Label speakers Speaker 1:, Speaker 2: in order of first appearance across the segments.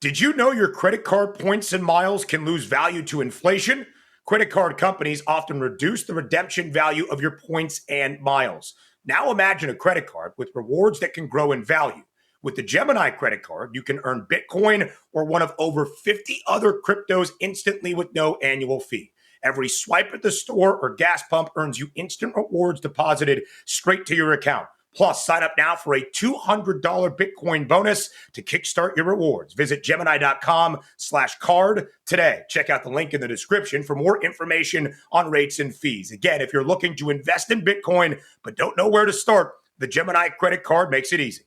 Speaker 1: Did you know your credit card points and miles can lose value to inflation? Credit card companies often reduce the redemption value of your points and miles. Now imagine a credit card with rewards that can grow in value. With the Gemini credit card, you can earn Bitcoin or one of over 50 other cryptos instantly with no annual fee. Every swipe at the store or gas pump earns you instant rewards deposited straight to your account. Plus, sign up now for a $200 Bitcoin bonus to kickstart your rewards. Visit Gemini.com/card today. Check out the link in the description for more information on rates and fees. Again, if you're looking to invest in Bitcoin but don't know where to start, the Gemini credit card makes it easy.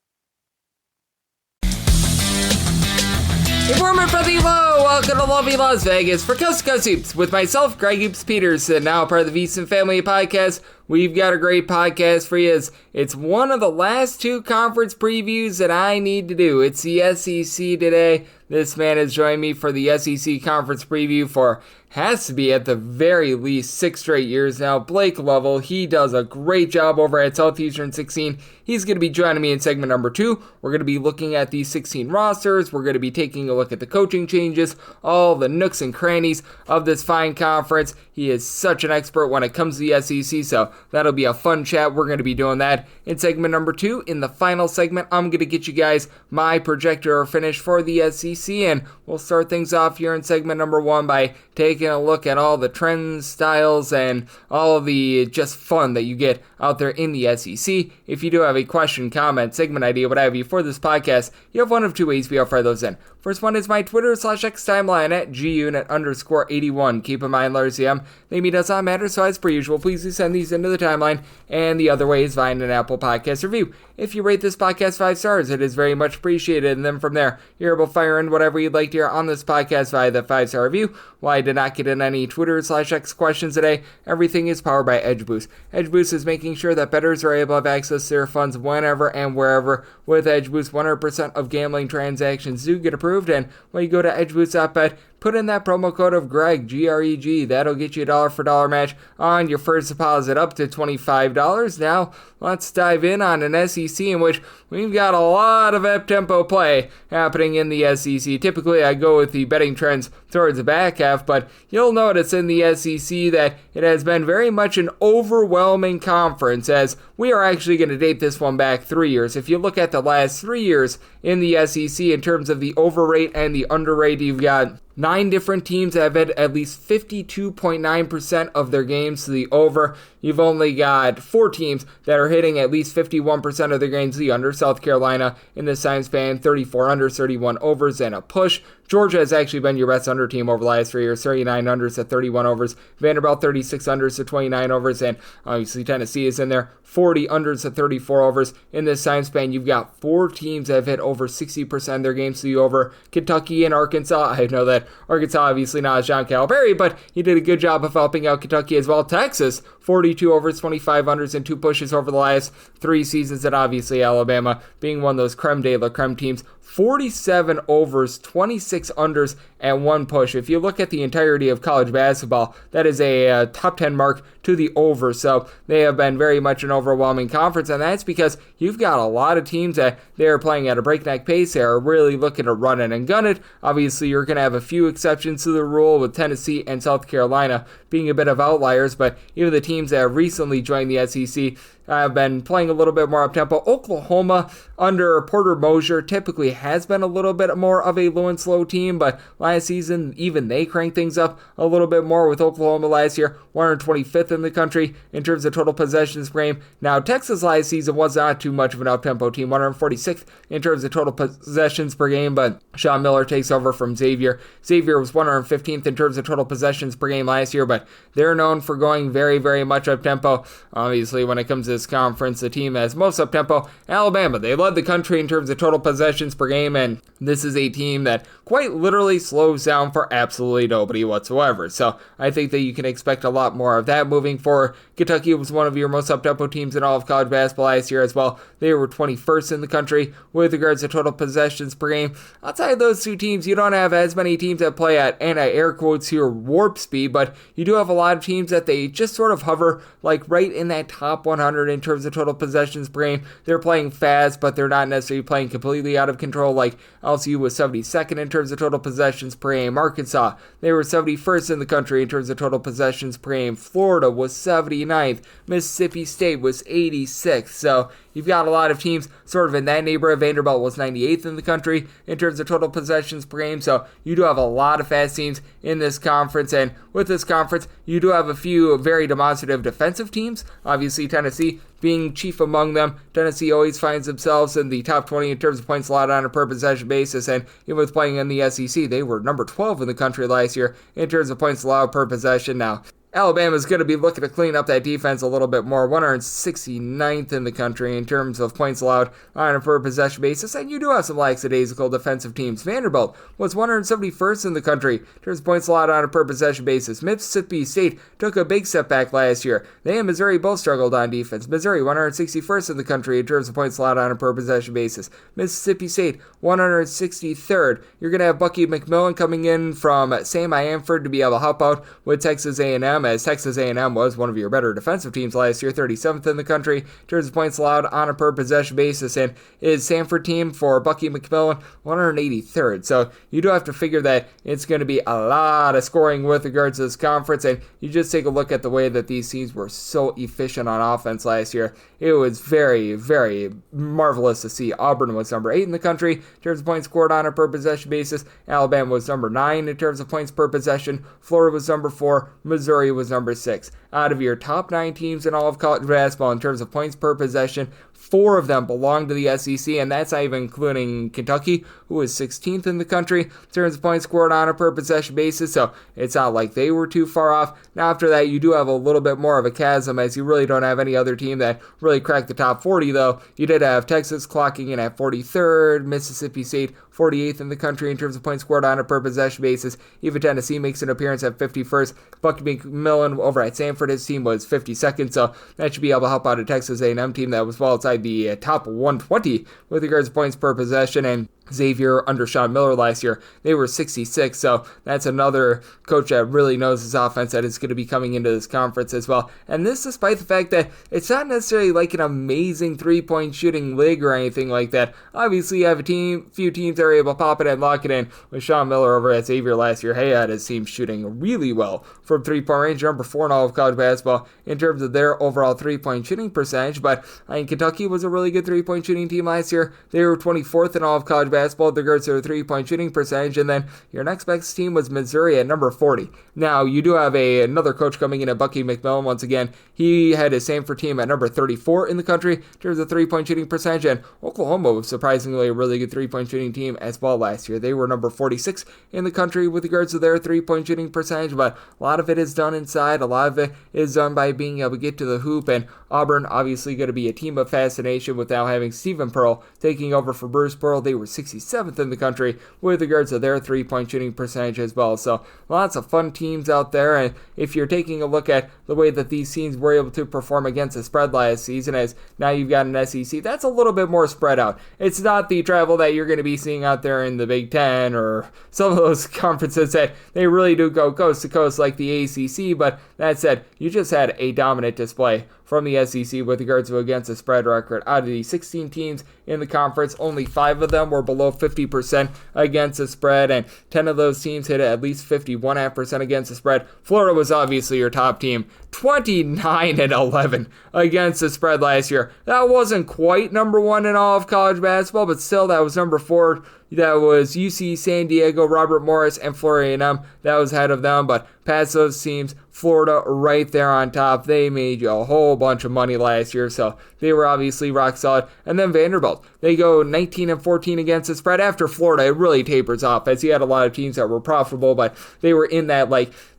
Speaker 2: Hey, warmer from the low. Welcome to lovely Las Vegas for Coast to Coast Hoops with myself, Greg Hoops Peterson, now part of the VSiN Family Podcast. We've got a great podcast for you. It's one of the last two conference previews that I need to do. It's the SEC today. This man has joined me for the SEC conference preview for, has to be at the very least 6 straight years now. Blake Lovell, he does a great job over at Southeastern 16. He's going to be joining me in segment number 2. We're going to be looking at these 16 rosters. We're going to be taking a look at the coaching changes, all the nooks and crannies of this fine conference. He is such an expert when it comes to the SEC, so that'll be a fun chat. We're going to be doing that in segment number 2. In the final segment, I'm going to get you guys my projector finish for the SEC, and we'll start things off here in segment number 1 by taking a look at all the trends, styles, and all of the just fun that you get out there in the SEC. If you do have a question, comment, segment idea, what have you for this podcast, you have one of two ways we offer those in. First one is my Twitter/X timeline at gunit_81. Keep in mind, Larry M, name does not matter, so as per usual, please do send these into the timeline. And the other way is via an Apple Podcast review. If you rate this podcast 5 stars, it is very much appreciated. And then from there, you're able to fire in whatever you'd like to hear on this podcast via the 5-star review. While I did not get in any Twitter/X questions today, everything is powered by EdgeBoost. EdgeBoost is making sure that bettors are able to have access to their funds whenever and wherever. With EdgeBoost, 100% of gambling transactions do get approved. And when you go to edgeboost.bet, put in that promo code of Greg, G-R-E-G. That'll get you a $1 match on your first deposit up to $25. Now, let's dive in on an SEC in which we've got a lot of up-tempo play happening in the SEC. Typically, I go with the betting trends towards the back half, but you'll notice in the SEC that it has been very much an overwhelming conference, as we are actually going to date this one back 3 years. If you look at the last 3 years in the SEC in terms of the overrate and the underrate, you've got 9 different teams that have had at least 52.9% of their games to the over. You've only got 4 teams that are hitting at least 51% of their games to the under. South Carolina in this time span, 34 unders, 31 overs, and a push. Georgia has actually been your best under team over the last 3 years, 39 unders to 31 overs. Vanderbilt, 36 unders to 29 overs. And obviously Tennessee is in there, 40 unders to 34 overs. In this time span, you've got 4 teams that have hit over 60% of their games to the over. Kentucky and Arkansas. I know that Arkansas obviously not as John Calipari, but he did a good job of helping out Kentucky as well. Texas, 42 overs, 25 unders, and 2 pushes over the last 3 seasons. And obviously Alabama being one of those creme de la creme teams, 47 overs, 26 unders, and 1 push. If you look at the entirety of college basketball, that is a top 10 mark to the over. So they have been very much an overwhelming conference, and that's because you've got a lot of teams that they are playing at a breakneck pace. They are really looking to run it and gun it. Obviously, you're going to have a few exceptions to the rule, with Tennessee and South Carolina being a bit of outliers, but even the teams that have recently joined the SEC have been playing a little bit more up-tempo. Oklahoma, under Porter Moser, typically has been a little bit more of a low and slow team, but last season, even they cranked things up a little bit more, with Oklahoma last year 125th in the country in terms of total possessions per game. Now, Texas last season was not too much of an up-tempo team, 146th in terms of total possessions per game, but Sean Miller takes over from Xavier. Xavier was 115th in terms of total possessions per game last year, but they're known for going very, very much up-tempo. Obviously, when it comes to this conference, the team has most up-tempo, Alabama. They led the country in terms of total possessions per game, and this is a team that quite literally slows down for absolutely nobody whatsoever. So I think that you can expect a lot more of that moving forward. Kentucky was one of your most up-tempo teams in all of college basketball last year as well. They were 21st in the country with regards to total possessions per game. Outside of those 2 teams, you don't have as many teams that play at, and I air quotes here, warp speed, but you do have a lot of teams that they just sort of hover like right in that top 100 in terms of total possessions per game. They're playing fast, but they're not necessarily playing completely out of control, like LSU was 72nd in terms of total possessions per game. Arkansas, they were 71st in the country in terms of total possessions per game. Florida was 79th. Mississippi State was 86th. So you've got a lot of teams sort of in that neighborhood. Vanderbilt was 98th in the country in terms of total possessions per game. So you do have a lot of fast teams in this conference. And with this conference, you do have a few very demonstrative defensive teams. Obviously, Tennessee being chief among them. Tennessee always finds themselves in the top 20 in terms of points allowed on a per possession basis. And even with playing in the SEC, they were number 12 in the country last year in terms of points allowed per possession. Now, Alabama's going to be looking to clean up that defense a little bit more. 169th in the country in terms of points allowed on a per possession basis, and you do have some lackadaisical defensive teams. Vanderbilt was 171st in the country in terms of points allowed on a per possession basis. Mississippi State took a big step back last year. They and Missouri both struggled on defense. Missouri 161st in the country in terms of points allowed on a per possession basis. Mississippi State 163rd. You're going to have Bucky McMillan coming in from Sam Amford to be able to help out with Texas A&M, as Texas A&M was one of your better defensive teams last year, 37th in the country in terms of points allowed on a per possession basis, and is Samford team for Bucky McMillan 183rd. So you do have to figure that it's going to be a lot of scoring with regards to this conference, and you just take a look at the way that these teams were so efficient on offense last year. It was very, very marvelous to see. Auburn was number 8 in the country in terms of points scored on a per possession basis. Alabama was number 9 in terms of points per possession. Florida was number 4. Missouri was number 6. Out of your top 9 teams in all of college basketball in terms of points per possession, 4 of them belong to the SEC, and that's not even including Kentucky, who is 16th in the country in terms of points scored on a per possession basis, so it's not like they were too far off. Now after that, you do have a little bit more of a chasm, as you really don't have any other team that really cracked the top 40, though. You did have Texas clocking in at 43rd, Mississippi State 48th in the country in terms of points scored on a per possession basis. Even Tennessee makes an appearance at 51st. Bucky McMillan over at Samford, his team was 52nd, so that should be able to help out a Texas A&M team that was well outside the top 120 with regards to points per possession. And Xavier under Sean Miller last year, they were 66, so that's another coach that really knows his offense that is going to be coming into this conference as well. And this despite the fact that it's not necessarily like an amazing three-point shooting league or anything like that. Obviously, you have a few teams that are able to pop it and lock it in. With Sean Miller over at Xavier last year, he had his team shooting really well from three-point range, number 4 in all of college basketball in terms of their overall three-point shooting percentage. But I mean, Kentucky was a really good three-point shooting team last year. They were 24th in all of college basketball with regards to their three-point shooting percentage, and then your next best team was Missouri at number 40. Now, you do have another coach coming in at Bucky McMillan once again. He had his Samford team at number 34 in the country in terms of three-point shooting percentage, and Oklahoma was surprisingly a really good three-point shooting team as well last year. They were number 46 in the country with regards to their three-point shooting percentage, but a lot of it is done inside. A lot of it is done by being able to get to the hoop, and Auburn obviously going to be a team of fascination with now having Stephen Pearl taking over for Bruce Pearl. They were 67th in the country with regards to their three-point shooting percentage as well. So lots of fun teams out there, and if you're taking a look at the way that these teams were able to perform against the spread last season, as now you've got an SEC that's a little bit more spread out. It's not the travel that you're going to be seeing out there in the Big Ten or some of those conferences that they really do go coast to coast like the ACC, but that said, you just had a dominant display from the SEC with regards to against the spread record. Out of the 16 teams in the conference, only 5 of them were below 50% against the spread, and 10 of those teams hit at least 51.5% against the spread. Florida was obviously your top team, 29-11 against the spread last year. That wasn't quite number 1 in all of college basketball, but still that was number 4. That was UC San Diego, Robert Morris, and Florida A&M. That was ahead of them, but past those teams, Florida right there on top. They made you a whole bunch of money last year, so they were obviously rock solid. And then Vanderbilt, they go 19-14 against the spread. After Florida, it really tapers off, as you had a lot of teams that were profitable, but they were in that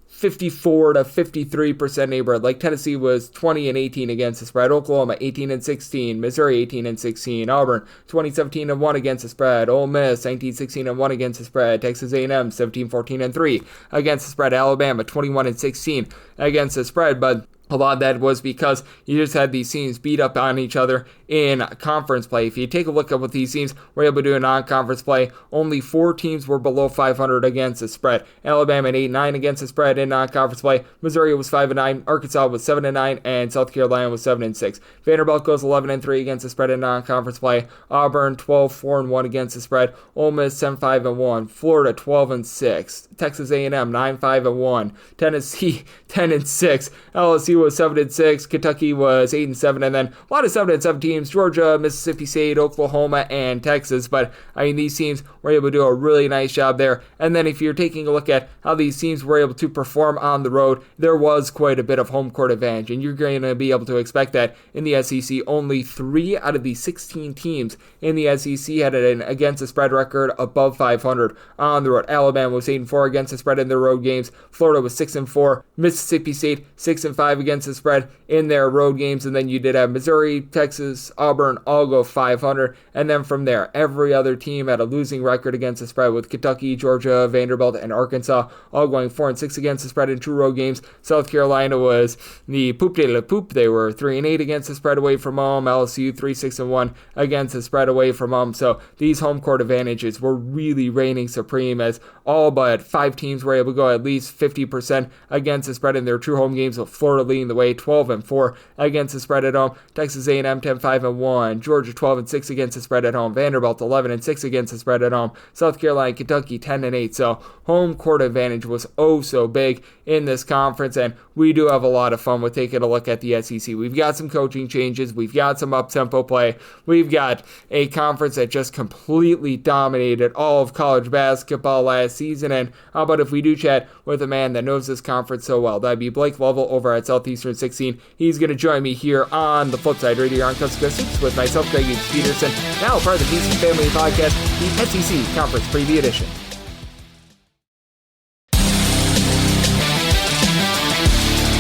Speaker 2: 54 to 53% neighborhood. Like Tennessee was 20-18 against the spread. Oklahoma 18-16. Missouri 18-16. Auburn 20-17-1 against the spread. Ole Miss 19-16-1 against the spread. Texas A&M 17-14-3 against the spread. Alabama 21-16 against the spread. But A lot of that was because you just had these teams beat up on each other in conference play. If you take a look at what these teams were able to do in non-conference play, only 4 teams were below 500 against the spread. Alabama at 8-9 against the spread in non-conference play. Missouri was 5-9. Arkansas was 7-9, and South Carolina was 7-6. Vanderbilt goes 11-3 against the spread in non-conference play. Auburn 12-4-1 against the spread. Ole Miss 10-5-1. Florida 12-6. Texas A&M 9-5-1. Tennessee 10-6. LSU was 7-6. Kentucky was 8-7, and then a lot of 7-7 teams: Georgia, Mississippi State, Oklahoma, and Texas. But I mean, these teams were able to do a really nice job there. And then if you're taking a look at how these teams were able to perform on the road, there was quite a bit of home court advantage, and you're going to be able to expect that in the SEC. Only 3 out of the 16 teams in the SEC had an against the spread record above 500 on the road. Alabama was 8-4 against the spread in their road games. Florida was 6-4. Mississippi State 6-5 against the spread in their road games. And then you did have Missouri, Texas, Auburn all go 500. And then from there, every other team had a losing record against the spread, with Kentucky, Georgia, Vanderbilt, and Arkansas all going 4-6 against the spread in 2 road games. South Carolina was the poop de la poop. They were 3-8 against the spread away from home. LSU 3-6-1 against the spread away from home. So these home court advantages were really reigning supreme, as all but 5 teams were able to go at least 50% against the spread in their true home games, with Florida leading the way 12-4 against the spread at home. Texas A&M 10-5-1. Georgia 12-6 against the spread at home. Vanderbilt 11-6 against the spread at home. South Carolina, Kentucky 10-8. So home court advantage was oh so big in this conference, and we do have a lot of fun with taking a look at the SEC. We've got some coaching changes. We've got some up-tempo play. We've got a conference that just completely dominated all of college basketball last season. And how about if we do chat with a man that knows this conference so well? That'd be Blake Lovell over at Southeastern 16. He's going to join me here on the Flip Side Radio on Coast to Coast with myself, Greg Peterson, now part of the Beast Family Podcast, the SEC Conference Preview Edition.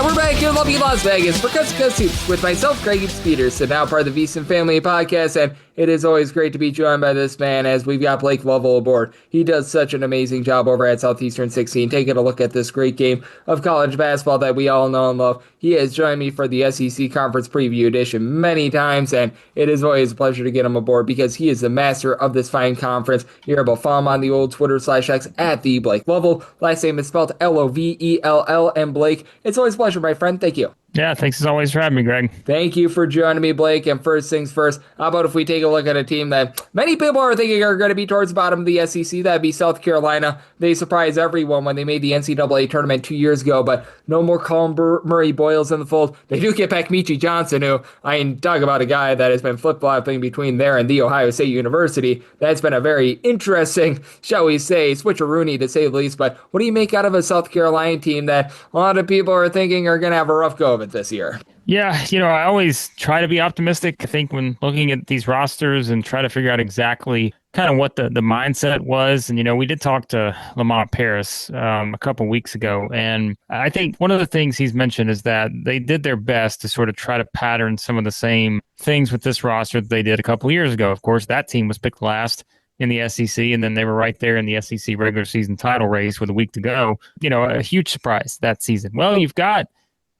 Speaker 2: We're back here in lovely Las Vegas for Coast to Coast Hoops with myself, Greg Peterson, now part of the VSiN Family Podcast, and it is always great to be joined by this man as we've got Blake Lovell aboard. He does such an amazing job over at Southeastern 16, taking a look at this great game of college basketball that we all know and love. He has joined me for the SEC Conference Preview Edition many times, and it is always a pleasure to get him aboard because he is the master of this fine conference. You're able to follow him on the old Twitter/X at the Blake Lovell. Last name is spelled Lovell, and Blake, it's always a pleasure, my friend. Thank you.
Speaker 3: Yeah, thanks as always for having me, Greg.
Speaker 2: Thank you for joining me, Blake. And first things first, how about if we take a look at a team that many people are thinking are going to be towards the bottom of the SEC? That'd be South Carolina. They surprised everyone when they made the NCAA tournament 2 years ago, but no more Colin Murray Boyles in the fold. They do get back Michi Johnson, who, I mean, talk about a guy that has been flip-flopping between there and the Ohio State University. That's been a very interesting, shall we say, switcheroony to say the least. But what do you make out of a South Carolina team that a lot of people are thinking are going to have a rough go of it this year?
Speaker 3: Yeah, I always try to be optimistic. I think when looking at these rosters and try to figure out exactly kind of what the mindset was. And, we did talk to Lamont Paris a couple weeks ago. And I think one of the things he's mentioned is that they did their best to sort of try to pattern some of the same things with this roster that they did a couple years ago. Of course, that team was picked last in the SEC, and then they were right there in the SEC regular season title race with a week to go. A huge surprise that season. Well, you've got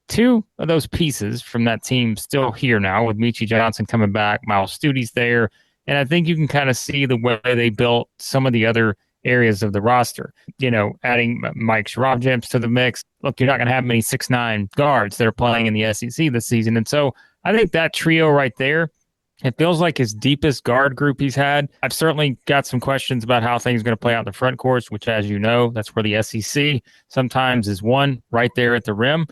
Speaker 3: 2 of those pieces from that team still here now, with Michi Johnson coming back, Miles Studi's there, and I think you can kind of see the way they built some of the other areas of the roster. Adding Mike Sharabjamps to the mix. Look, you're not going to have many 6'9" guards that are playing in the SEC this season, and so I think that trio right there, it feels like his deepest guard group he's had. I've certainly got some questions about how things are going to play out in the front courts, which, as you know, that's where the SEC sometimes is one right there at the rim.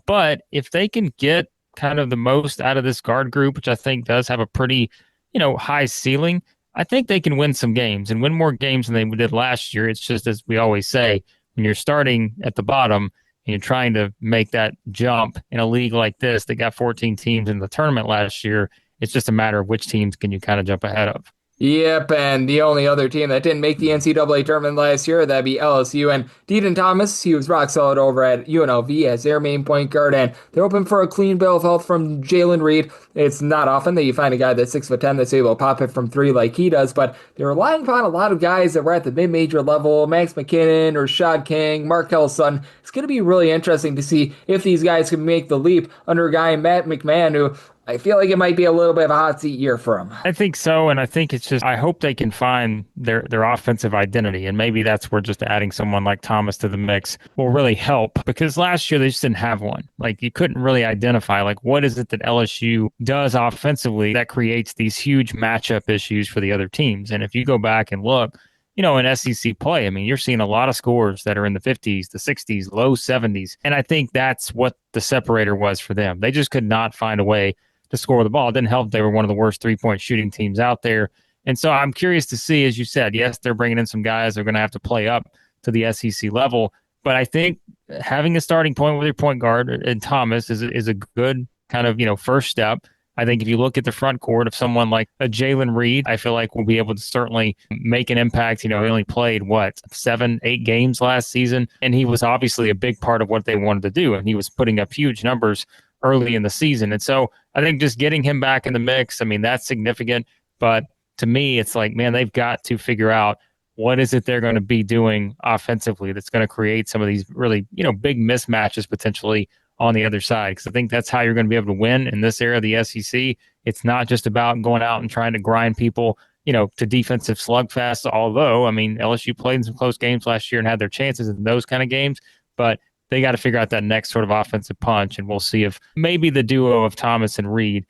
Speaker 3: But if they can get kind of the most out of this guard group, which I think does have a pretty, high ceiling, I think they can win some games and win more games than they did last year. It's just, as we always say, when you're starting at the bottom and you're trying to make that jump in a league like this that got 14 teams in the tournament last year, it's just a matter of which teams can you kind of jump ahead of.
Speaker 2: Yep, and the only other team that didn't make the NCAA tournament last year, that'd be LSU. And Deaton Thomas, he was rock solid over at UNLV as their main point guard, and they're hoping for a clean bill of health from Jalen Reed. It's not often that you find a guy that's 6'10" that's able to pop it from three like he does, but they're relying upon a lot of guys that were at the mid-major level, Max McKinnon, Rashad King, Markel Sutton. It's going to be really interesting to see if these guys can make the leap under a guy, Matt McMahon, who I feel like it might be a little bit of a hot seat year for him.
Speaker 3: I think so, and I think it's just I hope they can find their offensive identity, and maybe that's where just adding someone like Thomas to the mix will really help because last year they just didn't have one. Like you couldn't really identify like what is it that LSU does offensively that creates these huge matchup issues for the other teams. And if you go back and look, in SEC play, I mean, you're seeing a lot of scores that are in the 50s, the 60s, low 70s, and I think that's what the separator was for them. They just could not find a way to score the ball. It didn't help they were one of the worst three-point shooting teams out there. And so I'm curious to see, as you said, yes, they're bringing in some guys they're going to have to play up to the SEC level. But I think having a starting point with your point guard and Thomas is a good kind of, first step. I think if you look at the front court of someone like a Jalen Reed, I feel like we'll be able to certainly make an impact. He only played, 7, 8 games last season, and he was obviously a big part of what they wanted to do, and he was putting up huge numbers early in the season. And so I think just getting him back in the mix, I mean, that's significant. But to me, it's like, man, they've got to figure out what is it they're going to be doing offensively that's going to create some of these really, big mismatches potentially on the other side. Because I think that's how you're going to be able to win in this era of the SEC. It's not just about going out and trying to grind people, to defensive slugfest. Although, I mean, LSU played in some close games last year and had their chances in those kind of games. But they got to figure out that next sort of offensive punch, and we'll see if maybe the duo of Thomas and Reed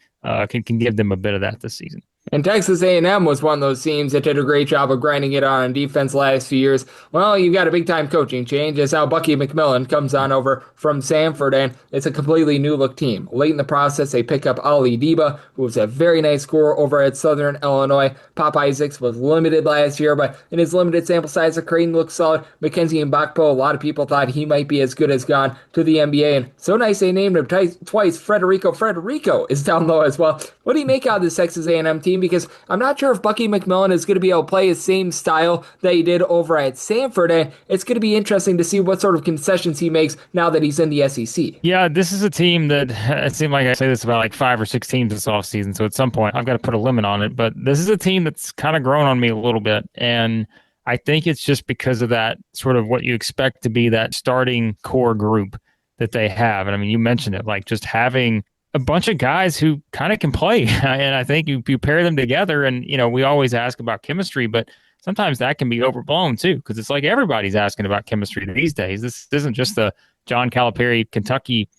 Speaker 3: can give them a bit of that this season.
Speaker 2: And Texas A&M was one of those teams that did a great job of grinding it on defense last few years. Well, you've got a big-time coaching change. It's how Bucky McMillan comes on over from Samford, and it's a completely new-look team. Late in the process, they pick up Ali Deba, who was a very nice scorer over at Southern Illinois. Pop Isaacs was limited last year, but in his limited sample size, the Creighton looks solid. Mackenzie Mbakpo, a lot of people thought he might be as good as gone to the NBA, and so nice they named him twice. Frederico is down low as well. What do you make out of this Texas A&M team? Because I'm not sure if Bucky McMillan is going to be able to play his same style that he did over at Samford, and it's going to be interesting to see what sort of concessions he makes now that he's in the SEC.
Speaker 3: Yeah, this is a team that it seemed like I say this about like 5 or 6 teams this offseason, so at some point I've got to put a limit on it, but this is a team that's kind of grown on me a little bit, and I think it's just because of that sort of what you expect to be that starting core group that they have. And I mean, you mentioned it, like just having a bunch of guys who kind of can play. And I think you pair them together and, we always ask about chemistry, but sometimes that can be overblown too, because it's like everybody's asking about chemistry these days. This isn't just the John Calipari, Kentucky,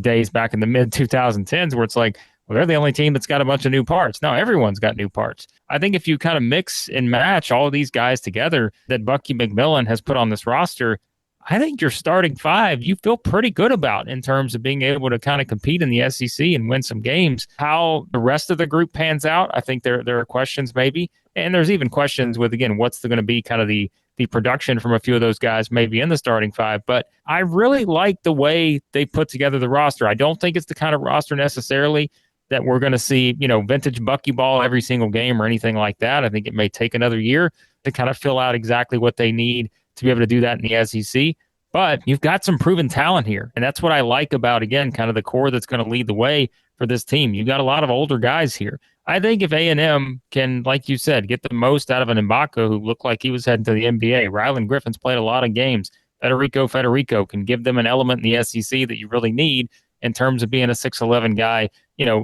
Speaker 3: days back in the mid 2010s where it's like, well, they're the only team that's got a bunch of new parts. No, everyone's got new parts. I think if you kind of mix and match all of these guys together that Bucky McMillan has put on this roster, I think your starting 5, you feel pretty good about in terms of being able to kind of compete in the SEC and win some games. How the rest of the group pans out, I think there are questions maybe. And there's even questions with, again, what's going to be kind of the production from a few of those guys maybe in the starting 5. But I really like the way they put together the roster. I don't think it's the kind of roster necessarily that we're going to see, vintage Bucky ball every single game or anything like that. I think it may take another year to kind of fill out exactly what they need to be able to do that in the SEC. But you've got some proven talent here. And that's what I like about, again, kind of the core that's going to lead the way for this team. You've got a lot of older guys here. I think if A&M can, like you said, get the most out of an Mbaka who looked like he was heading to the NBA, Rylan Griffin's played a lot of games. Federico can give them an element in the SEC that you really need in terms of being a 6'11 guy,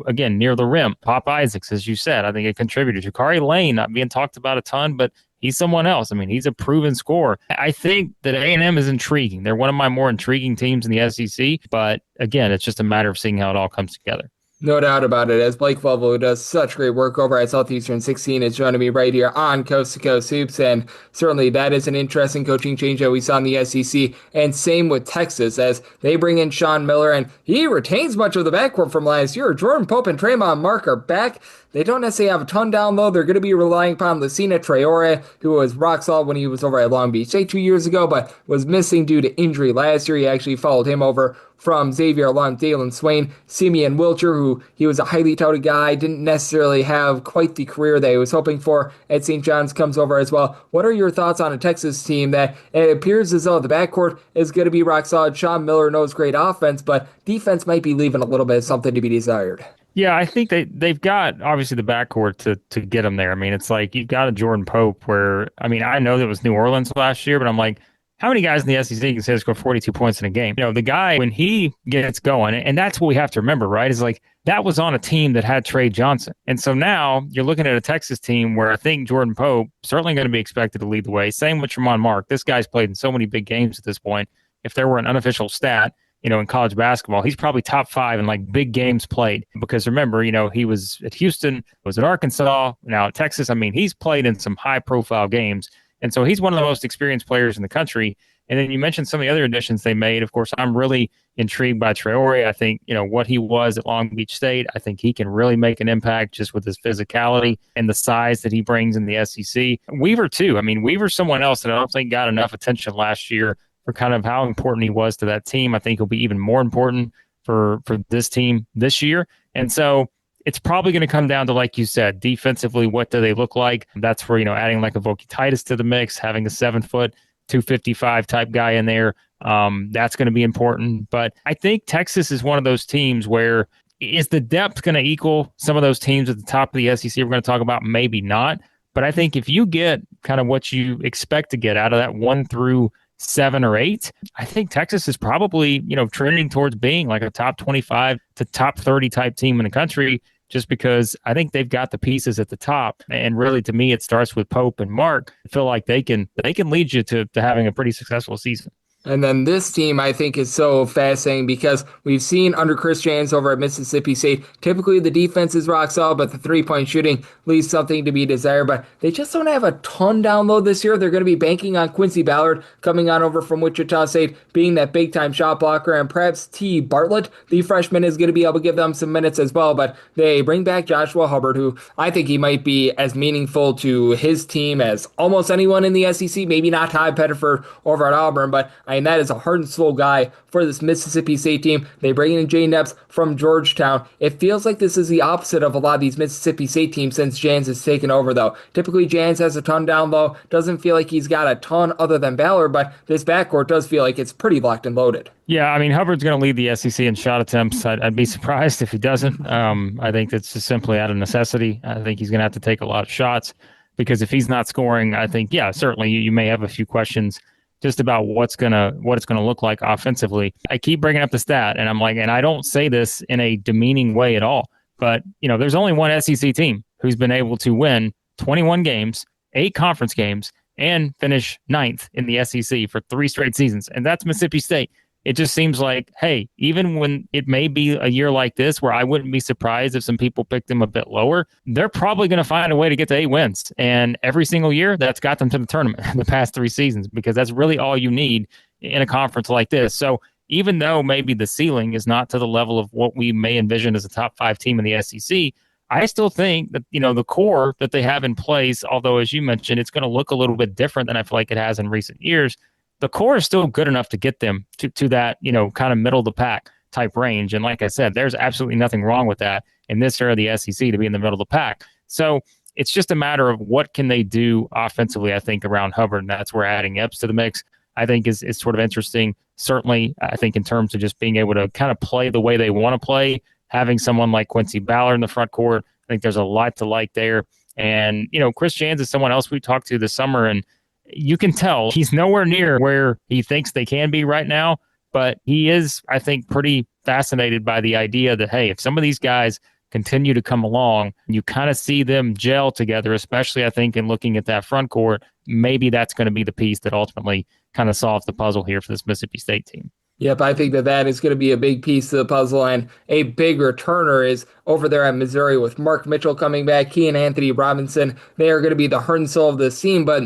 Speaker 3: again, near the rim. Pop Isaacs, as you said, I think a contributor. Jakari Lane, not being talked about a ton, but he's someone else. I mean, he's a proven scorer. I think that A&M is intriguing. They're one of my more intriguing teams in the SEC, but again, it's just a matter of seeing how it all comes together.
Speaker 2: No doubt about it. As Blake Lovell, who does such great work over at Southeastern 16, is joining me right here on Coast to Coast Hoops. And certainly that is an interesting coaching change that we saw in the SEC. And same with Texas as they bring in Sean Miller, and he retains much of the backcourt from last year. Jordan Pope and Tremont Mark are back. They don't necessarily have a ton down low. They're going to be relying upon Lucina Traore, who was rock solid when he was over at Long Beach State 2 years ago, but was missing due to injury last year. He actually followed him over from Xavier along Dalen Swain. Simeon Wilcher, who he was a highly touted guy, didn't necessarily have quite the career that he was hoping for at St. John's, comes over as well. What are your thoughts on a Texas team that it appears as though the backcourt is going to be rock solid? Sean Miller knows great offense, but defense might be leaving a little bit of something to be desired.
Speaker 3: Yeah, I think they've got obviously the backcourt to get them there. I mean, it's like you've got a Jordan Pope where, I mean, I know that was New Orleans last year, but I'm like, how many guys in the SEC can say score 42 points in a game? You know, the guy, when he gets going, and that's what we have to remember, right? Is like that was on a team that had Trey Johnson. And so now you're looking at a Texas team where I think Jordan Pope certainly going to be expected to lead the way. Same with Tremont Mark. This guy's played in so many big games at this point. If there were an unofficial stat, you know, in college basketball, he's probably top 5 in like big games played. Because remember, you know, he was at Houston, was at Arkansas, now at Texas. I mean, he's played in some high profile games. And so he's one of the most experienced players in the country. And then you mentioned some of the other additions they made. Of course, I'm really intrigued by Traore. I think, you know, what he was at Long Beach State, I think he can really make an impact just with his physicality and the size that he brings in the SEC. Weaver, too. I mean, Weaver's someone else that I don't think got enough attention last year for kind of how important he was to that team. I think he'll be even more important for this team this year. And so it's probably going to come down to, like you said, defensively, what do they look like? That's where, you know, adding like a Voki Titus to the mix, having a 7-foot, 255 type guy in there. That's going to be important. But I think Texas is one of those teams where is the depth going to equal some of those teams at the top of the SEC we're going to talk about? Maybe not. But I think if you get kind of what you expect to get out of that 1 through 7 or 8, I think Texas is probably, you know, trending towards being like a top 25 to top 30 type team in the country, just because I think they've got the pieces at the top. And really, to me, it starts with Pope and Mark. I feel like they can lead you to having a pretty successful season.
Speaker 2: And then this team, I think, is so fascinating because we've seen under Chris Jans over at Mississippi State, typically the defense is rock solid, but the three-point shooting leaves something to be desired. But they just don't have a ton down low this year. They're going to be banking on Quincy Ballard coming on over from Wichita State, being that big-time shot blocker, and perhaps T. Bartlett, the freshman, is going to be able to give them some minutes as well. But they bring back Joshua Hubbard, who I think he might be as meaningful to his team as almost anyone in the SEC. Maybe not Ty Pettiford over at Auburn, but I mean, that is a heart and soul guy for this Mississippi State team. They bring in Jay Nepps from Georgetown. It feels like this is the opposite of a lot of these Mississippi State teams since Jans has taken over, though. Typically, Jans has a ton down low. Doesn't feel like he's got a ton other than Ballard, but this backcourt does feel like it's pretty locked and loaded.
Speaker 3: Yeah, I mean, Hubbard's going to lead the SEC in shot attempts. I'd be surprised if he doesn't. I think that's just simply out of necessity. I think he's going to have to take a lot of shots because if he's not scoring, I think, yeah, certainly you may have a few questions just about what it's gonna look like offensively. I keep bringing up the stat, and I'm like, and I don't say this in a demeaning way at all, but you know, there's only one SEC team who's been able to win 21 games, 8 conference games, and finish 9th in the SEC for 3 straight seasons, and that's Mississippi State. It just seems like, hey, even when it may be a year like this where I wouldn't be surprised if some people picked them a bit lower, they're probably going to find a way to get to 8 wins. And every single year, that's got them to the tournament the past 3 seasons, because that's really all you need in a conference like this. So even though maybe the ceiling is not to the level of what we may envision as a top 5 team in the SEC, I still think that, you know, the core that they have in place, although, as you mentioned, it's going to look a little bit different than I feel like it has in recent years, the core is still good enough to get them to that, you know, kind of middle of the pack type range. And like I said, there's absolutely nothing wrong with that in this era of the SEC to be in the middle of the pack. So it's just a matter of what can they do offensively, I think, around Hubbard. And that's where adding Epps to the mix, I think, is sort of interesting. Certainly, I think in terms of just being able to kind of play the way they want to play, having someone like Quincy Ballard in the front court, I think there's a lot to like there. And, you know, Chris Jans is someone else we talked to this summer, and you can tell he's nowhere near where he thinks they can be right now, but he is, I think, pretty fascinated by the idea that, hey, if some of these guys continue to come along, you kind of see them gel together, especially, I think, in looking at that front court, maybe that's going to be the piece that ultimately kind of solves the puzzle here for this Mississippi State team.
Speaker 2: Yep, I think that is going to be a big piece of the puzzle, and a big returner is over there at Missouri with Mark Mitchell coming back, he and Anthony Robinson. They are going to be the heart and soul of this team, but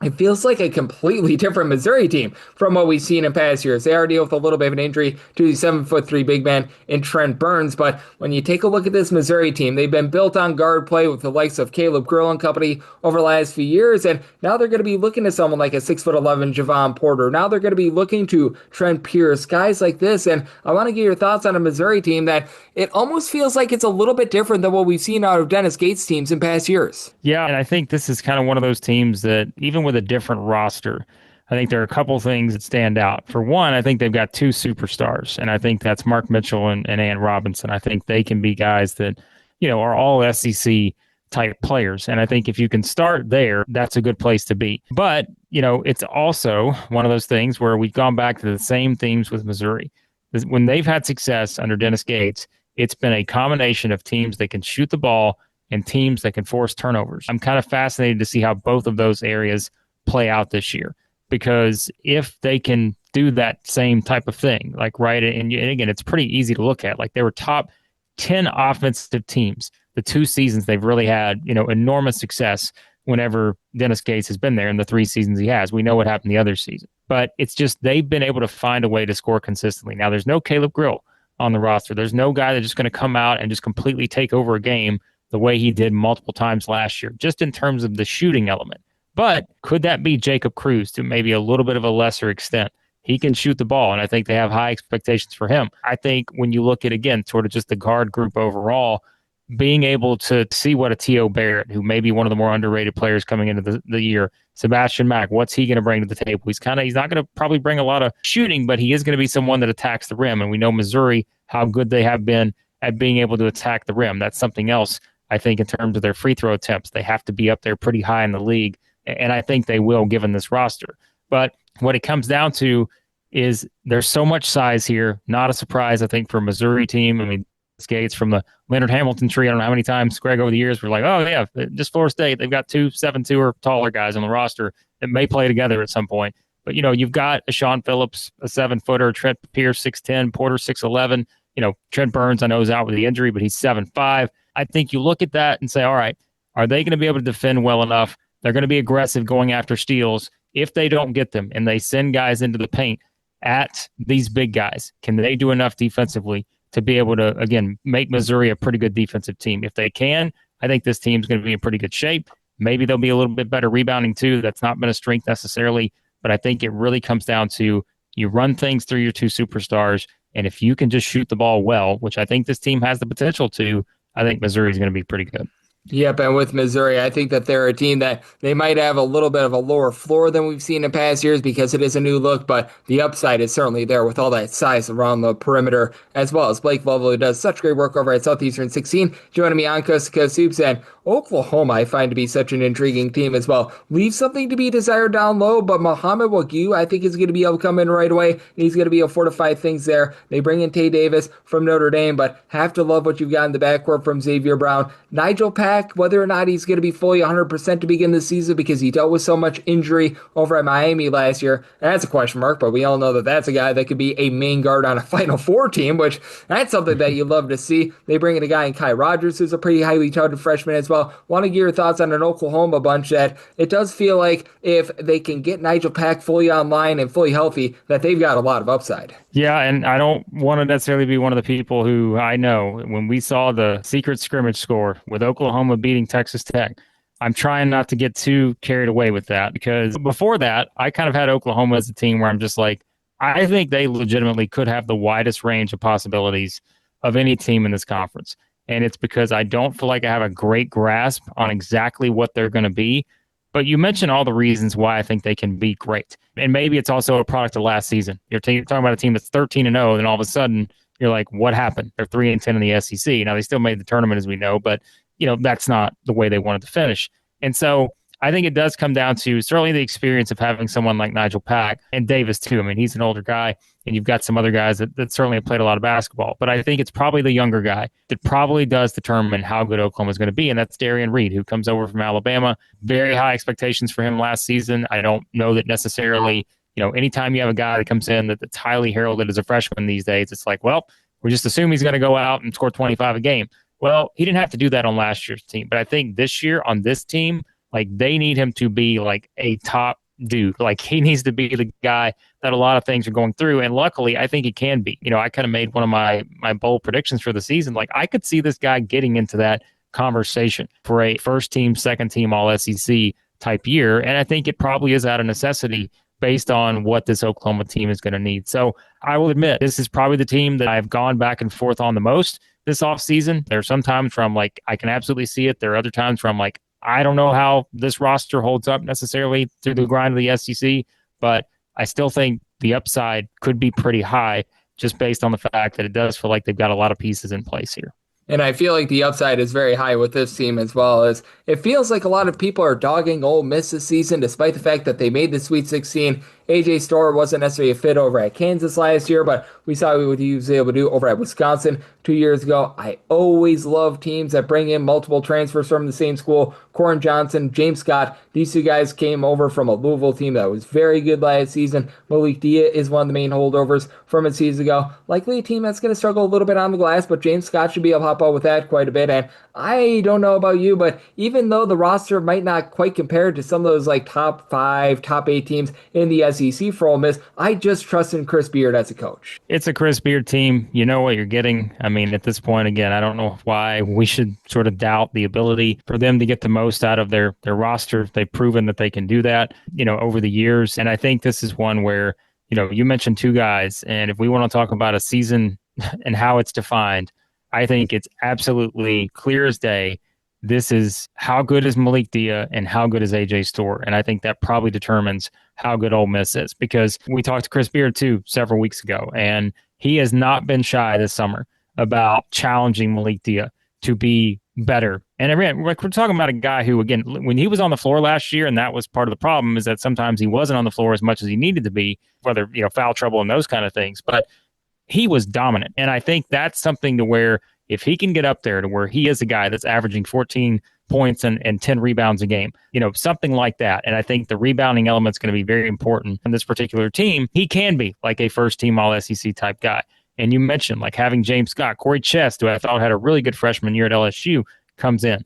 Speaker 2: it feels like a completely different Missouri team from what we've seen in past years. They are dealing with a little bit of an injury to the 7'3" big man in Trent Burns. But when you take a look at this Missouri team, they've been built on guard play with the likes of Caleb Grill and company over the last few years. And now they're going to be looking to someone like a 6'11" Javon Porter. Now they're going to be looking to Trent Pierce, guys like this. And I want to get your thoughts on a Missouri team that it almost feels like it's a little bit different than what we've seen out of Dennis Gates' teams in past years.
Speaker 3: Yeah, and I think this is kind of one of those teams that even with a different roster, I think there are a couple things that stand out. For one, I think they've got two superstars, and I think that's Mark Mitchell and Ann Robinson. I think they can be guys that, are all SEC type players. And I think if you can start there, that's a good place to be. But, it's also one of those things where we've gone back to the same themes with Missouri. When they've had success under Dennis Gates, it's been a combination of teams that can shoot the ball and teams that can force turnovers. I'm kind of fascinated to see how both of those areas play out this year, because if they can do that same type of thing, like, right, and again, it's pretty easy to look at, like they were top 10 offensive teams the 2 seasons they've really had, enormous success whenever Dennis Gates has been there in the 3 seasons he has. We know what happened the other season, but it's just they've been able to find a way to score consistently. Now, there's no Caleb Grill on the roster. There's no guy that's just going to come out and just completely take over a game the way he did multiple times last year, just in terms of the shooting element. But could that be Jacob Cruz to maybe a little bit of a lesser extent? He can shoot the ball, and I think they have high expectations for him. I think when you look at, again, sort of just the guard group overall, being able to see what a T.O. Barrett, who may be one of the more underrated players coming into the year, Sebastian Mack, what's he going to bring to the table? He's not going to probably bring a lot of shooting, but he is going to be someone that attacks the rim. And we know Missouri, how good they have been at being able to attack the rim. That's something else, I think, in terms of their free throw attempts. They have to be up there pretty high in the league, and I think they will, given this roster. But what it comes down to is there's so much size here. Not a surprise, I think, for a Missouri team. I mean, Gates from the Leonard Hamilton tree. I don't know how many times, Greg, over the years, we're like, oh, yeah, just Florida State. They've got 2 7'2" or taller guys on the roster that may play together at some point. But, you've got a Sean Phillips, a 7-footer, Trent Pierce, 6'10", Porter, 6'11". Trent Burns, I know, is out with the injury, but he's 7'5". I think you look at that and say, all right, are they going to be able to defend well enough? They're going to be aggressive going after steals. If they don't get them and they send guys into the paint at these big guys, can they do enough defensively to be able to, again, make Missouri a pretty good defensive team? If they can, I think this team's going to be in pretty good shape. Maybe they'll be a little bit better rebounding too. That's not been a strength necessarily, but I think it really comes down to you run things through your 2 superstars, and if you can just shoot the ball well, which I think this team has the potential to, I think Missouri's going to be pretty good.
Speaker 2: Yep, and with Missouri, I think that they're a team that they might have a little bit of a lower floor than we've seen in past years because it is a new look, but the upside is certainly there with all that size around the perimeter, as well as Blake Lovell, who does such great work over at Southeastern 16, joining me on Coast to Coast Hoops. And Oklahoma, I find to be such an intriguing team as well. Leaves something to be desired down low, but Muhammad Wagyu, I think, is going to be able to come in right away, and he's going to be able to fortify things there. They bring in Tay Davis from Notre Dame, but have to love what you've got in the backcourt from Xavier Brown. Nigel Pack, whether or not he's going to be fully 100% to begin the season because he dealt with so much injury over at Miami last year, that's a question mark, but we all know that that's a guy that could be a main guard on a Final Four team, which that's something that you love to see. They bring in a guy in Kai Rogers, who's a pretty highly touted freshman as well. Want to get your thoughts on an Oklahoma bunch that it does feel like if they can get Nigel Pack fully online and fully healthy, that they've got a lot of upside.
Speaker 3: Yeah, and I don't want to necessarily be one of the people who, I know when we saw the secret scrimmage score with Oklahoma beating Texas Tech, I'm trying not to get too carried away with that, because before that, I kind of had Oklahoma as a team where I'm just like, I think they legitimately could have the widest range of possibilities of any team in this conference. And it's because I don't feel like I have a great grasp on exactly what they're going to be. But you mentioned all the reasons why I think they can be great. And maybe it's also a product of last season. You're talking about a team that's 13-0, and all of a sudden you're like, what happened? They're 3-10 in the SEC. Now, they still made the tournament, as we know, but that's not the way they wanted to finish. And so I think it does come down to certainly the experience of having someone like Nigel Pack and Davis too. I mean, he's an older guy, and you've got some other guys that certainly have played a lot of basketball. But I think it's probably the younger guy that probably does determine how good Oklahoma is going to be, and that's Darian Reed, who comes over from Alabama. Very high expectations for him last season. I don't know that necessarily, anytime you have a guy that comes in that's highly heralded as a freshman these days, it's like, well, we just assume he's going to go out and score 25 a game. Well, he didn't have to do that on last year's team. But I think this year on this team, Like they need him to be like a top dude. Like he needs to be the guy that a lot of things are going through. And luckily, I think he can be. I kind of made one of my bold predictions for the season. Like I could see this guy getting into that conversation for a first team, second team All SEC type year. And I think it probably is out of necessity based on what this Oklahoma team is going to need. So I will admit, this is probably the team that I've gone back and forth on the most this offseason. There are some times where I'm like, I can absolutely see it. There are other times where I'm like, I don't know how this roster holds up necessarily through the grind of the SEC, but I still think the upside could be pretty high just based on the fact that it does feel like they've got a lot of pieces in place here.
Speaker 2: And I feel like the upside is very high with this team as well, as it feels like a lot of people are dogging Ole Miss this season, despite the fact that they made the Sweet 16. AJ Storr wasn't necessarily a fit over at Kansas last year, but we saw what he was able to do over at Wisconsin 2 years ago. I always love teams that bring in multiple transfers from the same school. Corin Johnson, James Scott, these two guys came over from a Louisville team that was very good last season. Malik Dia is one of the main holdovers from a season ago. Likely a team that's going to struggle a little bit on the glass, but James Scott should be able to hop out with that quite a bit. And I don't know about you, but even though the roster might not quite compare to some of those like top 5, top 8 teams in the SEC for Ole Miss, I just trust in Chris Beard as a coach.
Speaker 3: It's a Chris Beard team. You know what you're getting. I mean, at this point, again, I don't know why we should sort of doubt the ability for them to get the most out of their roster. They've proven that they can do that, over the years. And I think this is one where, you mentioned two guys. And if we want to talk about a season and how it's defined, I think it's absolutely clear as day. This is how good is Malik Dia and how good is AJ Storr. And I think that probably determines how good Ole Miss is, because we talked to Chris Beard too several weeks ago, and he has not been shy this summer about challenging Malik Dia to be better. And again, we're talking about a guy who, again, when he was on the floor last year, and that was part of the problem, is that sometimes he wasn't on the floor as much as he needed to be, whether, foul trouble and those kind of things. But he was dominant. And I think that's something to where if he can get up there to where he is a guy that's averaging 14 points and 10 rebounds a game, something like that. And I think the rebounding element is going to be very important in this particular team. He can be like a first team All SEC type guy. And you mentioned like having James Scott, Corey Chest, who I thought had a really good freshman year at LSU, comes in.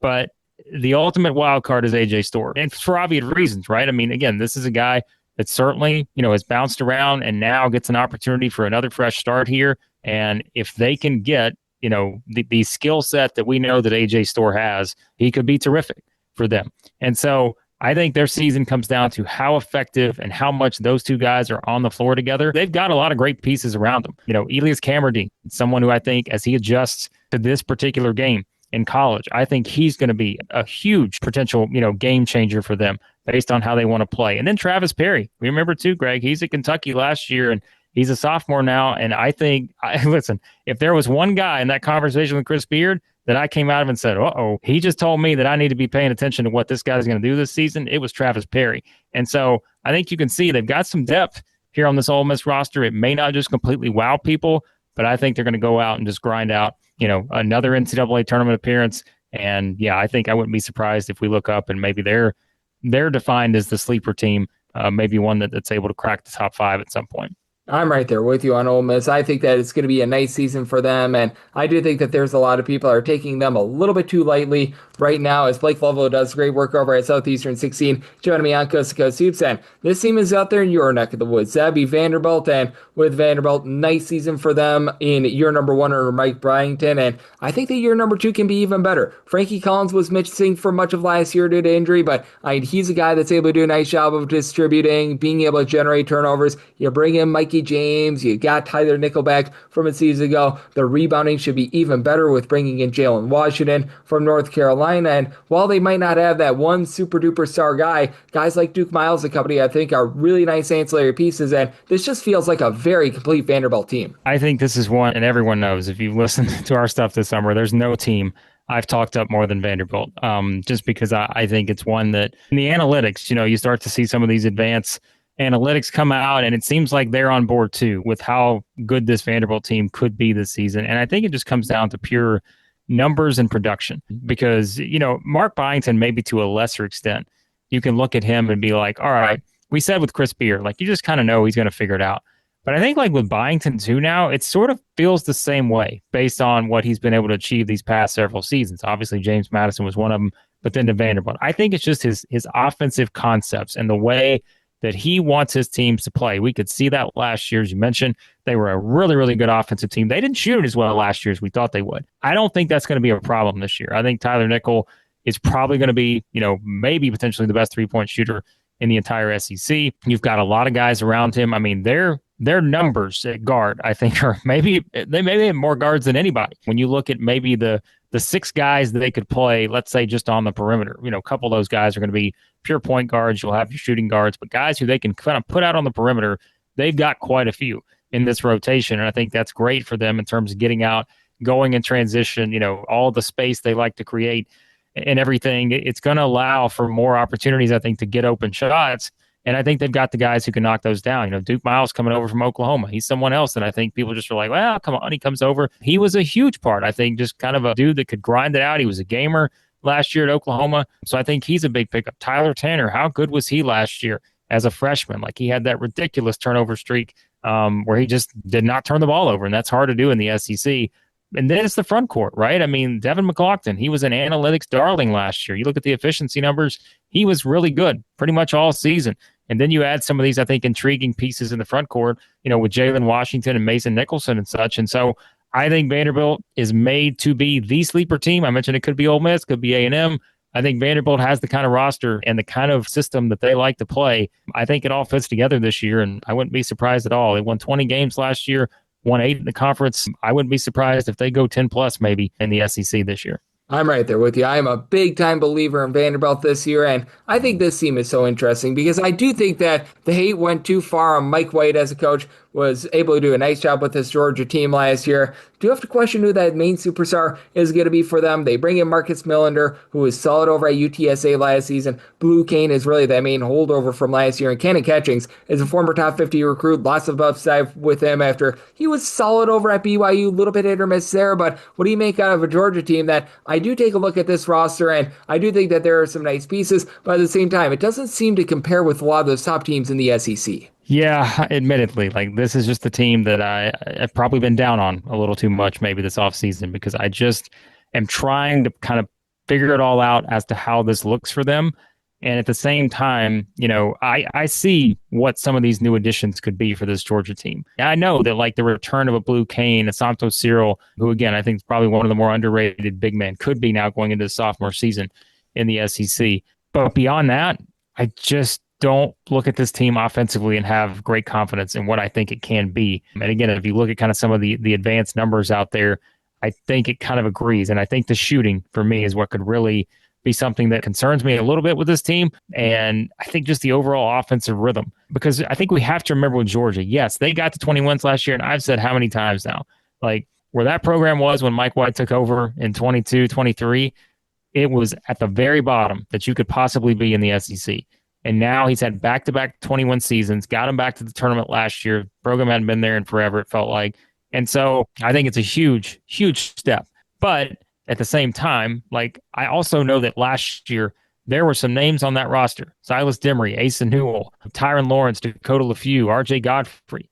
Speaker 3: But the ultimate wild card is AJ Storr. And for obvious reasons, right? I mean, again, this is a guy that certainly, has bounced around and now gets an opportunity for another fresh start here. And if they can get, the skill set that we know that AJ Storr has, he could be terrific for them. And so I think their season comes down to how effective and how much those two guys are on the floor together. They've got a lot of great pieces around them. Elias Camerdine, someone who I think as he adjusts to this particular game in college, I think he's going to be a huge potential, game changer for them based on how they want to play. And then Travis Perry, we remember too, Greg, he's at Kentucky last year and he's a sophomore now. And I think, listen, if there was one guy in that conversation with Chris Beard that I came out of and said, he just told me that I need to be paying attention to what this guy's going to do this season, it was Travis Perry. And so I think you can see they've got some depth here on this Ole Miss roster. It may not just completely wow people, but I think they're going to go out and just grind out, another NCAA tournament appearance. And yeah, I think I wouldn't be surprised if we look up and maybe they're defined as the sleeper team, maybe one that's able to crack the top 5 at some point.
Speaker 2: I'm right there with you on Ole Miss. I think that it's going to be a nice season for them, and I do think that there's a lot of people that are taking them a little bit too lightly right now, as Blake Lovell does great work over at Southeastern 16, joining me on Coast to Coast Hoops, and this team is out there in your neck of the woods. That'd be Vanderbilt, and with Vanderbilt, nice season for them in year number 1 under Mike Bryington, and I think that year number 2 can be even better. Frankie Collins was missing for much of last year due to injury, but he's a guy that's able to do a nice job of distributing, being able to generate turnovers. You bring in Mikey James, you got Tyler Nickelback from a season ago. The rebounding should be even better with bringing in Jalen Washington from North Carolina. And while they might not have that one super duper star guy, guys like Duke Miles and company, I think, are really nice ancillary pieces. And this just feels like a very complete Vanderbilt team.
Speaker 3: I think this is one, and everyone knows if you've listened to our stuff this summer, there's no team I've talked up more than Vanderbilt, just because I think it's one that in the analytics, you start to see some of these advanced analytics come out, and it seems like they're on board too with how good this Vanderbilt team could be this season. And I think it just comes down to pure numbers and production, because, Mark Byington, maybe to a lesser extent, you can look at him and be like, all right, we said with Chris Beard, like you just kind of know he's going to figure it out. But I think like with Byington too now, it sort of feels the same way based on what he's been able to achieve these past several seasons. Obviously, James Madison was one of them but then to Vanderbilt. I think it's just his offensive concepts and the way that he wants his teams to play. We could see that last year, as you mentioned. They were a really, really good offensive team. They didn't shoot it as well last year as we thought they would. I don't think that's going to be a problem this year. I think Tyler Nickel is probably going to be, maybe potentially the best three-point shooter in the entire SEC. You've got a lot of guys around him. I mean, their numbers at guard, I think, are maybe have more guards than anybody. When you look at maybe the 6 guys that they could play, let's say just on the perimeter, a couple of those guys are going to be pure point guards. You'll have your shooting guards, but guys who they can kind of put out on the perimeter, they've got quite a few in this rotation. And I think that's great for them in terms of getting out, going in transition, all the space they like to create and everything. It's going to allow for more opportunities, I think, to get open shots. And I think they've got the guys who can knock those down. Duke Miles coming over from Oklahoma. He's someone else that I think people just are like, well, come on. He comes over. He was a huge part, I think, just kind of a dude that could grind it out. He was a gamer last year at Oklahoma. So I think he's a big pickup. Tyler Tanner, how good was he last year as a freshman? Like, he had that ridiculous turnover streak where he just did not turn the ball over. And that's hard to do in the SEC. And then it's the front court, right? I mean, Devin McLaughlin, he was an analytics darling last year. You look at the efficiency numbers, he was really good pretty much all season. And then you add some of these, I think, intriguing pieces in the front court, with Jalen Washington and Mason Nicholson and such. And so I think Vanderbilt is made to be the sleeper team. I mentioned it could be Ole Miss, could be A&M. I think Vanderbilt has the kind of roster and the kind of system that they like to play. I think it all fits together this year, and I wouldn't be surprised at all. They won 20 games last year, won 8 in the conference. I wouldn't be surprised if they go 10 plus maybe in the SEC this year.
Speaker 2: I'm right there with you. I am a big-time believer in Vanderbilt this year, and I think this team is so interesting because I do think that the hate went too far on Mike White as a coach, was able to do a nice job with this Georgia team last year. Do you have to question who that main superstar is going to be for them? They bring in Marcus Millender, who was solid over at UTSA last season. Blue Kane is really that main holdover from last year. And Cannon Catchings is a former top 50 recruit. Lots of upside with him after he was solid over at BYU. A little bit hit or miss there. But what do you make out of a Georgia team that I do take a look at this roster, and I do think that there are some nice pieces, but at the same time, it doesn't seem to compare with a lot of those top teams in the SEC.
Speaker 3: Yeah, admittedly, this is just the team that I've probably been down on a little too much maybe this offseason because I just am trying to kind of figure it all out as to how this looks for them. And at the same time, I see what some of these new additions could be for this Georgia team. I know that the return of a Blue Kane, a Santos Cyril, who again, I think is probably one of the more underrated big men, could be now going into the sophomore season in the SEC. But beyond that, I just don't look at this team offensively and have great confidence in what I think it can be. And again, if you look at kind of some of the advanced numbers out there, I think it kind of agrees. And I think the shooting for me is what could really be something that concerns me a little bit with this team. And I think just the overall offensive rhythm, because I think we have to remember with Georgia, yes, they got to 20 wins last year. And I've said how many times now, where that program was when Mike White took over in 22, 23, it was at the very bottom that you could possibly be in the SEC. And now he's had back-to-back 21 seasons, got him back to the tournament last year. Program hadn't been there in forever, it felt like. And so I think it's a huge, huge step. But at the same time, I also know that last year there were some names on that roster. Silas Demery, Asa Newell, Tyron Lawrence, Dakota LeFew, RJ Godfrey.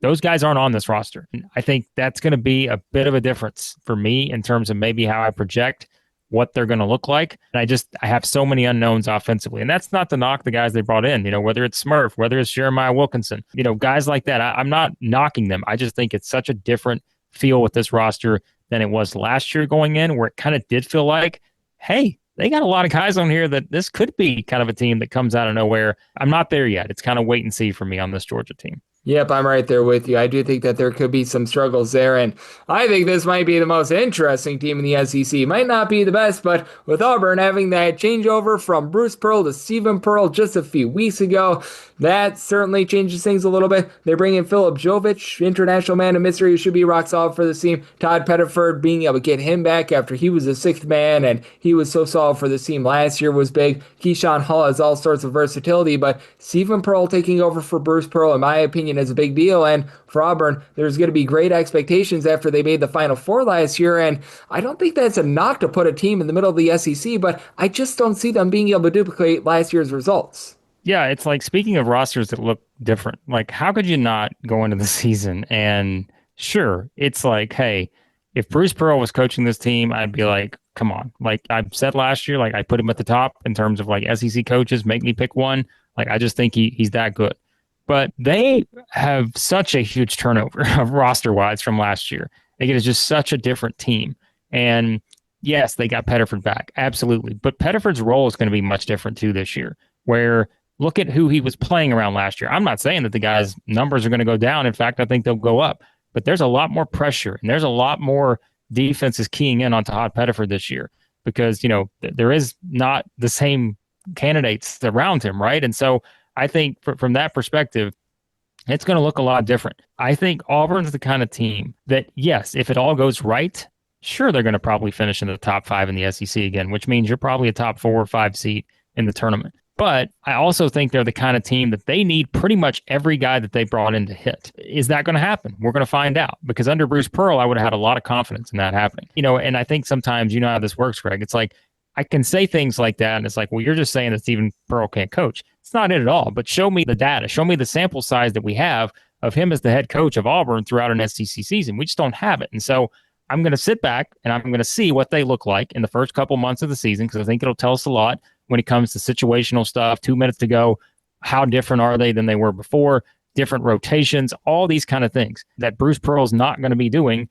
Speaker 3: Those guys aren't on this roster. And I think that's going to be a bit of a difference for me in terms of maybe how I project what they're going to look like. And I have so many unknowns offensively. And that's not to knock the guys they brought in, whether it's Smurf, whether it's Jeremiah Wilkinson, guys like that. I'm not knocking them. I just think it's such a different feel with this roster than it was last year going in, where it kind of did feel like, hey, they got a lot of guys on here that this could be kind of a team that comes out of nowhere. I'm not there yet. It's kind of wait and see for me on this Georgia team.
Speaker 2: Yep, I'm right there with you. I do think that there could be some struggles there, and I think this might be the most interesting team in the SEC. Might not be the best, but with Auburn having that changeover from Bruce Pearl to Stephen Pearl just a few weeks ago, that certainly changes things a little bit. They bring in Philip Jovic, international man of mystery, who should be rock solid for this team. Todd Pettiford, being able to get him back after he was a sixth man, and he was so solid for this team last year was big. Keyshawn Hall has all sorts of versatility, but Stephen Pearl taking over for Bruce Pearl, in my opinion, is a big deal. And for Auburn, there's going to be great expectations after they made the Final Four last year. And I don't think that's a knock to put a team in the middle of the SEC, but I just don't see them being able to duplicate last year's results.
Speaker 3: Yeah, it's speaking of rosters that look different, how could you not go into the season and sure, it's hey, If Bruce Pearl was coaching this team, I'd be like, come on. Like I said last year, like I put him at the top in terms of like SEC coaches, make me pick one. Like I just think he's that good. But they have such a huge turnover of roster wise from last year. It is just such a different team. And yes, they got Pettiford back. Absolutely. But Pettiford's role is going to be much different too this year, where look at who he was playing around last year. I'm not saying that the guy's numbers are going to go down. In fact, I think they'll go up. But there's a lot more pressure and there's a lot more defenses keying in on Todd Pettiford this year because, there is not the same candidates around him, right? And so I think from that perspective, it's going to look a lot different. I think Auburn's the kind of team that, yes, if it all goes right, sure, they're going to probably finish in the top 5 in the SEC again, which means you're probably a top 4 or 5 seed in the tournament. But I also think they're the kind of team that they need pretty much every guy that they brought in to hit. Is that going to happen? We're going to find out. Because under Bruce Pearl, I would have had a lot of confidence in that happening. And I think sometimes, how this works, Greg. It's like, I can say things like that, and it's like, well, you're just saying that Stephen Pearl can't coach. It's not it at all. But show me the data. Show me the sample size that we have of him as the head coach of Auburn throughout an SEC season. We just don't have it. And so I'm going to sit back and I'm going to see what they look like in the first couple months of the season because I think it'll tell us a lot when it comes to situational stuff. 2 minutes to go. How different are they than they were before? Different rotations, all these kind of things that Bruce Pearl's not going to be doing,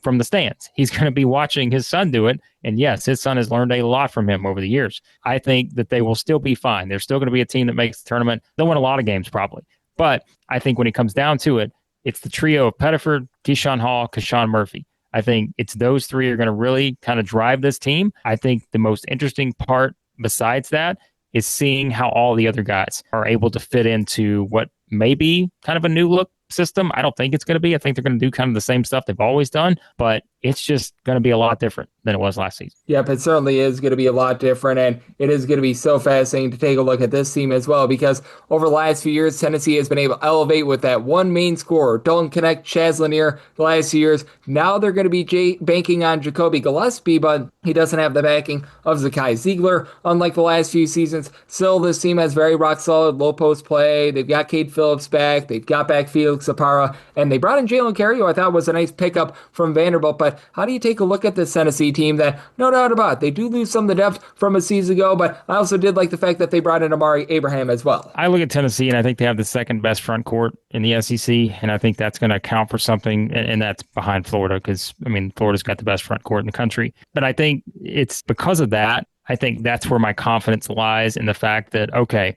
Speaker 3: from the stands. He's going to be watching his son do it. And yes, his son has learned a lot from him over the years. I think that they will still be fine. They're still going to be a team that makes the tournament. They'll win a lot of games probably. But I think when it comes down to it, it's the trio of Pettiford, Keyshawn Hall, Keshawn Murphy. I think it's those three are going to really kind of drive this team. I think the most interesting part besides that is seeing how all the other guys are able to fit into what may be kind of a new look system. I don't think it's going to be. I think they're going to do kind of the same stuff they've always done, but it's just going to be a lot different than it was last season.
Speaker 2: Yep, it certainly is going to be a lot different, and it is going to be so fascinating to take a look at this team as well, because over the last few years, Tennessee has been able to elevate with that one main scorer, Dalton Knecht, Chaz Lanier, the last few years. Now they're going to be banking on Jacoby Gillespie, but he doesn't have the backing of Zakai Ziegler, unlike the last few seasons. Still, this team has very rock-solid low post play. They've got Cade Phillips back. They've got back Felix Zapara, and they brought in Jalen Carey, who I thought was a nice pickup from Vanderbilt. But how do you take a look at this Tennessee team that, no doubt about it, they do lose some of the depth from a season ago, but I also did like the fact that they brought in Amari Abraham as well.
Speaker 3: I look at Tennessee, and I think they have the second best front court in the SEC, and I think that's going to account for something, and that's behind Florida because, Florida's got the best front court in the country. But I think it's because of that. I think that's where my confidence lies in the fact that, okay,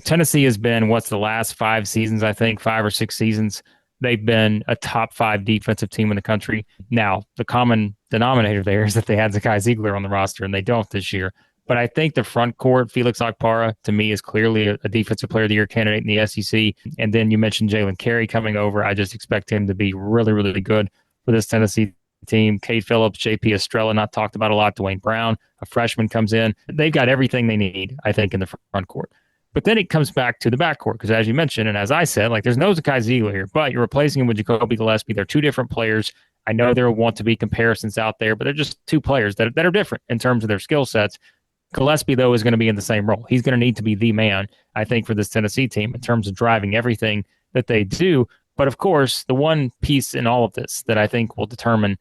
Speaker 3: Tennessee has been, what's the last 5 seasons, I think, 5 or 6 seasons, they've been a top 5 defensive team in the country. Now, the common denominator there is that they had Zakai Ziegler on the roster, and they don't this year. But I think the front court, Felix Okpara, to me, is clearly a Defensive Player of the Year candidate in the SEC. And then you mentioned Jalen Carey coming over. I just expect him to be really, really good for this Tennessee team. Cade Phillips, JP Estrella, not talked about a lot. Dwayne Brown, a freshman, comes in. They've got everything they need, I think, in the front court. But then it comes back to the backcourt because, as you mentioned, and as I said, there's no Zakai Ziegler here, but you're replacing him with Jacoby Gillespie. They're 2 different players. I know there will want to be comparisons out there, but they're just 2 players that are different in terms of their skill sets. Gillespie, though, is going to be in the same role. He's going to need to be the man, I think, for this Tennessee team in terms of driving everything that they do. But, of course, the one piece in all of this that I think will determine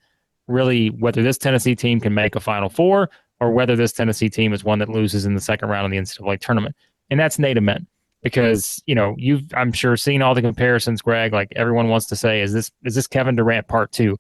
Speaker 3: really whether this Tennessee team can make a Final Four or whether this Tennessee team is one that loses in the second round of the NCAA tournament. And that's Nate Amen. Because, you've, I'm sure, seen all the comparisons, Greg. Like, everyone wants to say, is this Kevin Durant part 2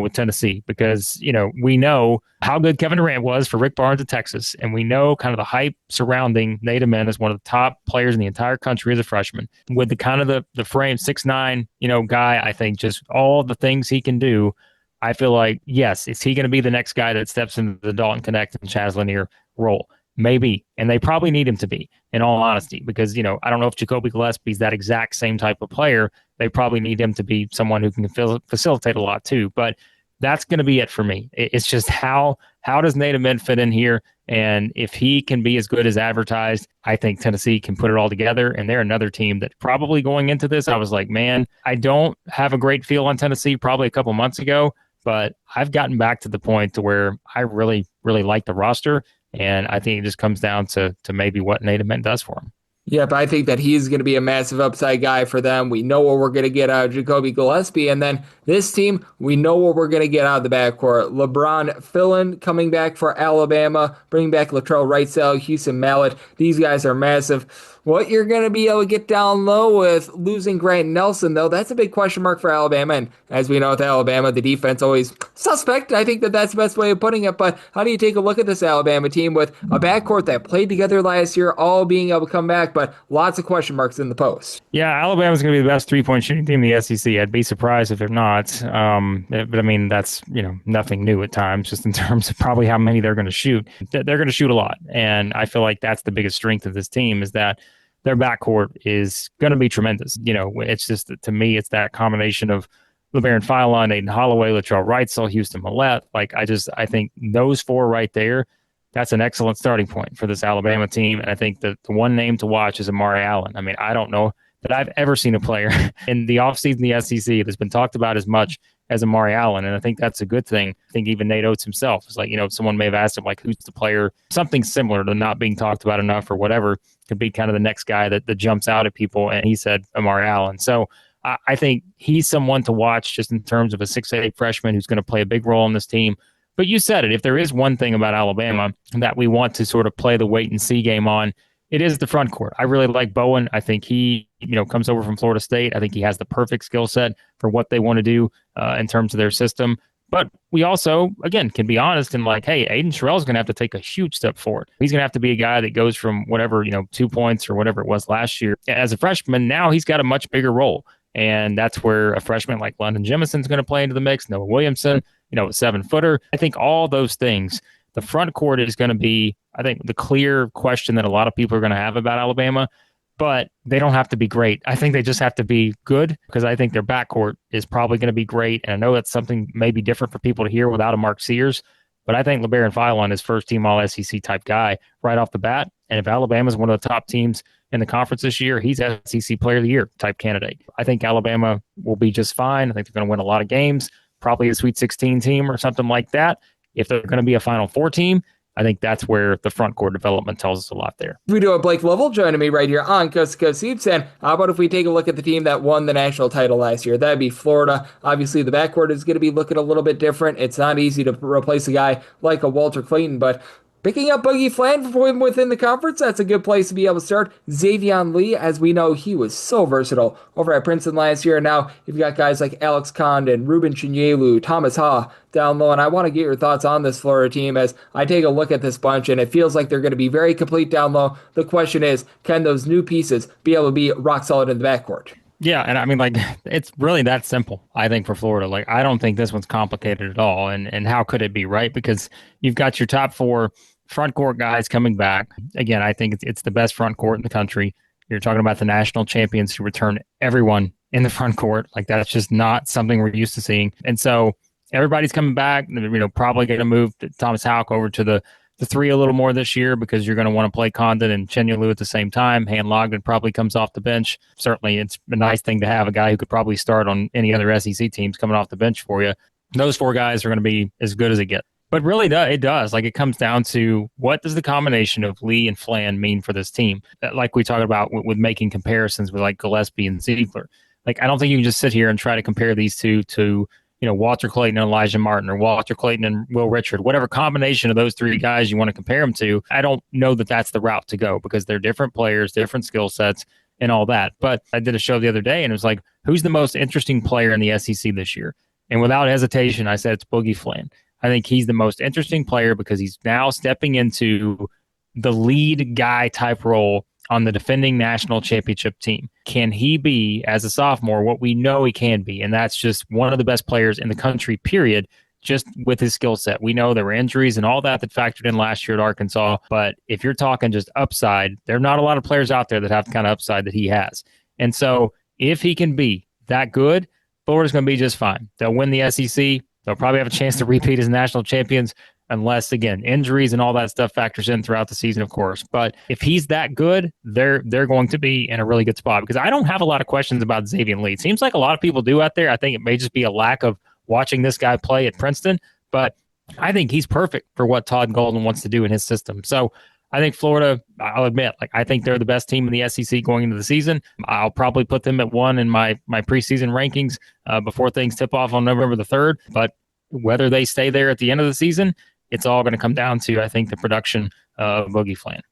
Speaker 3: with Tennessee? Because, we know how good Kevin Durant was for Rick Barnes at Texas. And we know kind of the hype surrounding Nate Amen as one of the top players in the entire country as a freshman. With the kind of the frame, 6'9", guy, I think just all the things he can do. I feel like, yes, is he going to be the next guy that steps into the Dalton Knecht and Chaz Lanier role? Maybe. And they probably need him to be, in all honesty, because, I don't know if Jacoby Gillespie is that exact same type of player. They probably need him to be someone who can facilitate a lot too. But that's going to be it for me. It's just how does Nate Amen fit in here? And if he can be as good as advertised, I think Tennessee can put it all together. And they're another team that probably going into this, I was like, man, I don't have a great feel on Tennessee probably a couple months ago, but I've gotten back to the point to where I really, really like the roster. And I think it just comes down to maybe what Nate Amen does for him.
Speaker 2: Yep, I think that he's going to be a massive upside guy for them. We know what we're going to get out of Jacoby Gillespie. And then this team, we know what we're going to get out of the backcourt. LeBron Fillin coming back for Alabama, bringing back Latrell Wrightsell, Houston Mallett. These guys are massive. What you're going to be able to get down low with losing Grant Nelson, though, that's a big question mark for Alabama. And as we know with Alabama, the defense always suspect. I think that that's the best way of putting it. But how do you take a look at this Alabama team with a backcourt that played together last year, all being able to come back, but lots of question marks in the post?
Speaker 3: Yeah, Alabama's going to be the best three-point shooting team in the SEC. I'd be surprised if they're not. But I mean, that's nothing new at times, just in terms of probably how many they're going to shoot. They're going to shoot a lot, and I feel like that's the biggest strength of this team is that their backcourt is going to be tremendous. It's just, to me, it's that combination of LeBaron Philon, Aiden Holloway, Latrell Wrightsell, Houston Mallett. I think those four right there, that's an excellent starting point for this Alabama team. And I think that the one name to watch is Amari Allen. I mean, I don't know that I've ever seen a player in the offseason, the SEC, that's been talked about as much as Amari Allen. And I think that's a good thing. I think even Nate Oates himself is like, someone may have asked him, like, who's the player, something similar to not being talked about enough or whatever, could be kind of the next guy that jumps out at people. And he said Amari Allen. So I think he's someone to watch just in terms of a 6'8" freshman who's going to play a big role in this team. But you said it, if there is one thing about Alabama that we want to sort of play the wait and see game on, it is the front court. I really like Bowen. I think he, comes over from Florida State. I think he has the perfect skill set for what they want to do in terms of their system. But we also, again, can be honest and like, hey, Aiden Sherrell's going to have to take a huge step forward. He's going to have to be a guy that goes from whatever, 2 points or whatever it was last year. As a freshman, now he's got a much bigger role. And that's where a freshman like London Jimison's going to play into the mix, Noah Williamson, a 7-footer. I think all those things, the front court is going to be, I think, the clear question that a lot of people are going to have about Alabama. But they don't have to be great. I think they just have to be good, because I think their backcourt is probably going to be great. And I know that's something maybe different for people to hear without a Mark Sears, but I think LeBaron Philon is first-team All-SEC type guy right off the bat. And if Alabama is one of the top teams in the conference this year, he's SEC Player of the Year type candidate. I think Alabama will be just fine. I think they're going to win a lot of games, probably a Sweet 16 team or something like that. If they're going to be a Final Four team, I think that's where the front court development tells us a lot there.
Speaker 2: We do have Blake Lovell joining me right here on Coast to Coast Hoops. And how about if we take a look at the team that won the national title last year? That'd be Florida. Obviously, the backcourt is going to be looking a little bit different. It's not easy to replace a guy like a Walter Clayton, but picking up Boogie Flan from within the conference, that's a good place to be able to start. Xavion Lee, as we know, he was so versatile over at Princeton last year. Now you've got guys like Alex Condon, Ruben Chinyelu, Thomas Ha down low, and I want to get your thoughts on this Florida team as I take a look at this bunch, and it feels like they're going to be very complete down low. The question is, can those new pieces be able to be rock solid in the backcourt?
Speaker 3: Yeah, and I mean, it's really that simple, I think, for Florida. I don't think this one's complicated at all, and how could it be, right? Because you've got your top four front court guys coming back. Again, I think it's the best front court in the country. You're talking about the national champions who return everyone in the front court. That's just not something we're used to seeing. And so everybody's coming back. Probably going to move Thomas Houck over to the three a little more this year, because you're going to want to play Condon and Chinyelu at the same time. Han Logden probably comes off the bench. Certainly, it's a nice thing to have a guy who could probably start on any other SEC teams coming off the bench for you. Those four guys are going to be as good as it gets. But really, it does. It comes down to, what does the combination of Lee and Flan mean for this team? Like we talked about with making comparisons with Gillespie and Ziegler. I don't think you can just sit here and try to compare these two to, Walter Clayton and Elijah Martin, or Walter Clayton and Will Richard, whatever combination of those three guys you want to compare them to. I don't know that that's the route to go, because they're different players, different skill sets, and all that. But I did a show the other day, and it was like, who's the most interesting player in the SEC this year? And without hesitation, I said it's Boogie Flan. I think he's the most interesting player because he's now stepping into the lead guy type role on the defending national championship team. Can he be, as a sophomore, what we know he can be? And that's just one of the best players in the country, period, just with his skill set. We know there were injuries and all that factored in last year at Arkansas. But if you're talking just upside, there are not a lot of players out there that have the kind of upside that he has. And so if he can be that good, Florida's going to be just fine. They'll win the SEC. They'll probably have a chance to repeat as national champions, unless, again, injuries and all that stuff factors in throughout the season, of course. But if he's that good, they're going to be in a really good spot, because I don't have a lot of questions about Xavier Lee. It seems like a lot of people do out there. I think it may just be a lack of watching this guy play at Princeton, but I think he's perfect for what Todd Golden wants to do in his system. So I think Florida, I'll admit, like I think they're the best team in the SEC going into the season. I'll probably put them at 1 in my preseason rankings before things tip off on November the 3rd. But whether they stay there at the end of the season, it's all going to come down to, I think, the production of Boogie Flan.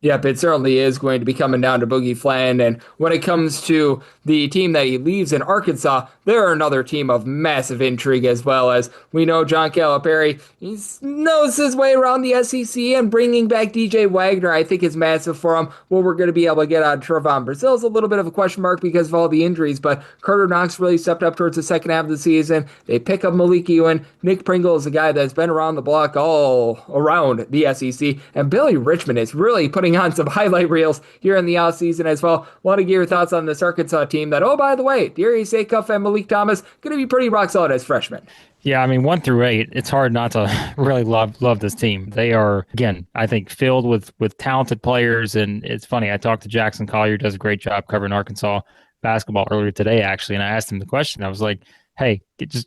Speaker 2: Yep, it certainly is going to be coming down to Boogie Flan. And when it comes to the team that he leaves in Arkansas, they're another team of massive intrigue, as well as we know John Calipari, he knows his way around the SEC, and bringing back DJ Wagner, I think, is massive for him. What we're going to be able to get out of Trevon Brazil is a little bit of a question mark because of all the injuries, but Carter Knox really stepped up towards the second half of the season. They pick up Malik Ewan. Nick Pringle is a guy that's been around the block all around the SEC, and Billy Richmond is really putting on some highlight reels here in the offseason as well. Want to get your thoughts on this Arkansas team that, oh, by the way, Darius Acuff and Malik Thomas going to be pretty rock solid as freshmen.
Speaker 3: Yeah, I mean, 1 through 8, it's hard not to really love this team. They are, again, I think, filled with talented players. And it's funny, I talked to Jackson Collier, who does a great job covering Arkansas basketball earlier today, actually, and I asked him the question. I was like, hey,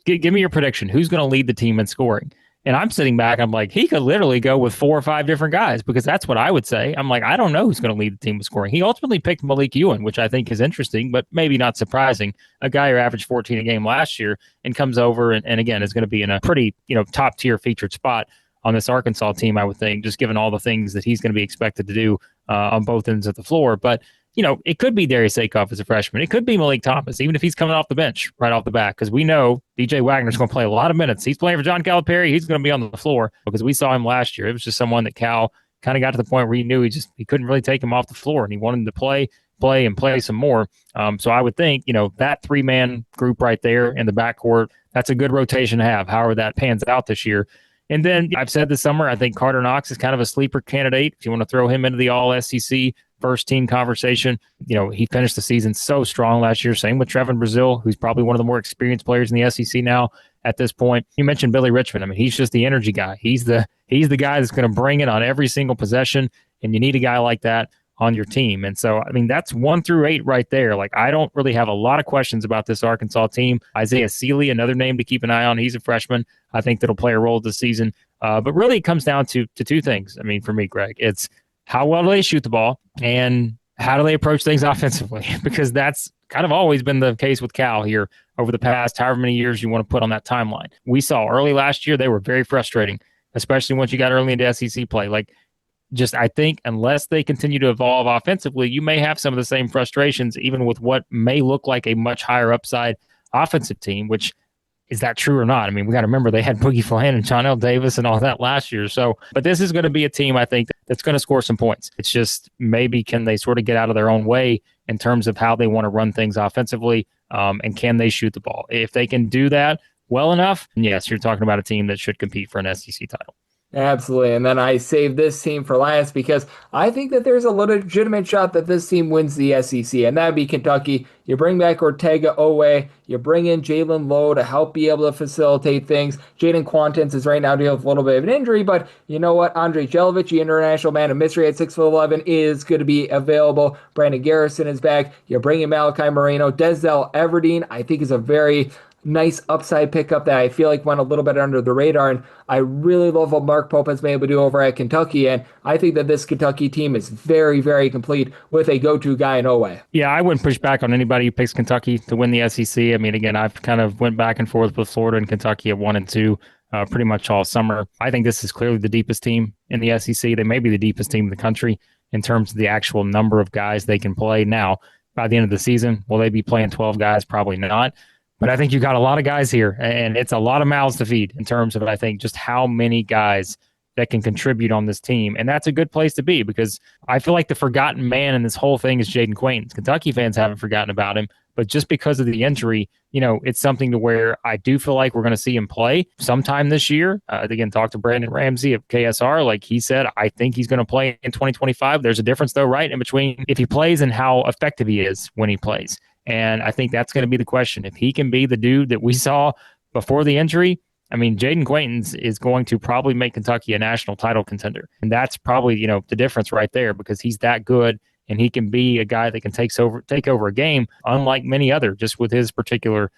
Speaker 3: give me your prediction. Who's going to lead the team in scoring? And I'm sitting back, I'm like, he could literally go with 4 or 5 different guys, because that's what I would say. I'm like, I don't know who's going to lead the team with scoring. He ultimately picked Malik Ewan, which I think is interesting, but maybe not surprising. A guy who averaged 14 a game last year and comes over and again, is going to be in a pretty, top tier featured spot on this Arkansas team, I would think, just given all the things that he's going to be expected to do on both ends of the floor. But it could be Darius Acuff as a freshman. It could be Malik Thomas, even if he's coming off the bench right off the bat, because we know DJ Wagner's going to play a lot of minutes. He's playing for John Calipari. He's going to be on the floor because we saw him last year. It was just someone that Cal kind of got to the point where he knew he couldn't really take him off the floor, and he wanted him to play some more. So I would think, that 3-man group right there in the backcourt, that's a good rotation to have, however that pans out this year. And then I've said this summer, I think Carter Knox is kind of a sleeper candidate. If you want to throw him into the all-SEC first team conversation, he finished the season so strong last year. Same with Trevon Brazil, who's probably one of the more experienced players in the SEC now at this point. You mentioned Billy Richmond. I mean, he's just the energy guy. He's the guy that's going to bring it on every single possession, and you need a guy like that on your team. And so, I mean, that's 1 through 8 right there. Like, I don't really have a lot of questions about this Arkansas team. Isaiah Sealy, another name to keep an eye on. He's a freshman. I think that'll play a role this season. But really, it comes down to 2 things. I mean, for me, Greg, it's how well do they shoot the ball and how do they approach things offensively? Because that's kind of always been the case with Cal here over the past however many years you want to put on that timeline. We saw early last year, they were very frustrating, especially once you got early into SEC play. Like, just, I think unless they continue to evolve offensively, you may have some of the same frustrations, even with what may look like a much higher upside offensive team, which, is that true or not? I mean, we got to remember they had Boogie Flan and John L. Davis and all that last year. So, but this is going to be a team, I think, that's going to score some points. It's just maybe can they sort of get out of their own way in terms of how they want to run things offensively, and can they shoot the ball? If they can do that well enough, yes, you're talking about a team that should compete for an SEC title.
Speaker 2: Absolutely. And then I saved this team for last because I think that there's a legitimate shot that this team wins the SEC, and that'd be Kentucky. You bring back Ortega Owe. You bring in Jalen Lowe to help be able to facilitate things. Jaden Quantins is right now dealing with a little bit of an injury, but you know what? Andre Jelovic, the international man of mystery at 6'11", is going to be available. Brandon Garrison is back. You're bringing Malachi Moreno. Denzel Everdeen, I think, is a very nice upside pickup that I feel like went a little bit under the radar, and I really love what Mark Pope has been able to do over at Kentucky, and I think that this Kentucky team is very, very complete with a go-to guy in Owe.
Speaker 3: Yeah, I wouldn't push back on anybody who picks Kentucky to win the SEC. I mean, again, I've kind of went back and forth with Florida and Kentucky at 1 and 2 pretty much all summer. I think this is clearly the deepest team in the SEC. They may be the deepest team in the country in terms of the actual number of guys they can play. Now, by the end of the season, will they be playing 12 guys? Probably not. But I think you got a lot of guys here, and it's a lot of mouths to feed in terms of, I think, just how many guys that can contribute on this team. And that's a good place to be, because I feel like the forgotten man in this whole thing is Jaden Quaintance. Kentucky fans haven't forgotten about him, but just because of the injury, it's something to where I do feel like we're going to see him play sometime this year. Again, talk to Brandon Ramsey of KSR. Like he said, I think he's going to play in 2025. There's a difference, though, right, in between if he plays and how effective he is when he plays. And I think that's going to be the question. If he can be the dude that we saw before the injury, I mean, Jaden Quaintance is going to probably make Kentucky a national title contender. And that's probably, the difference right there, because he's that good and he can be a guy that can take over a game, unlike many other, just with his particular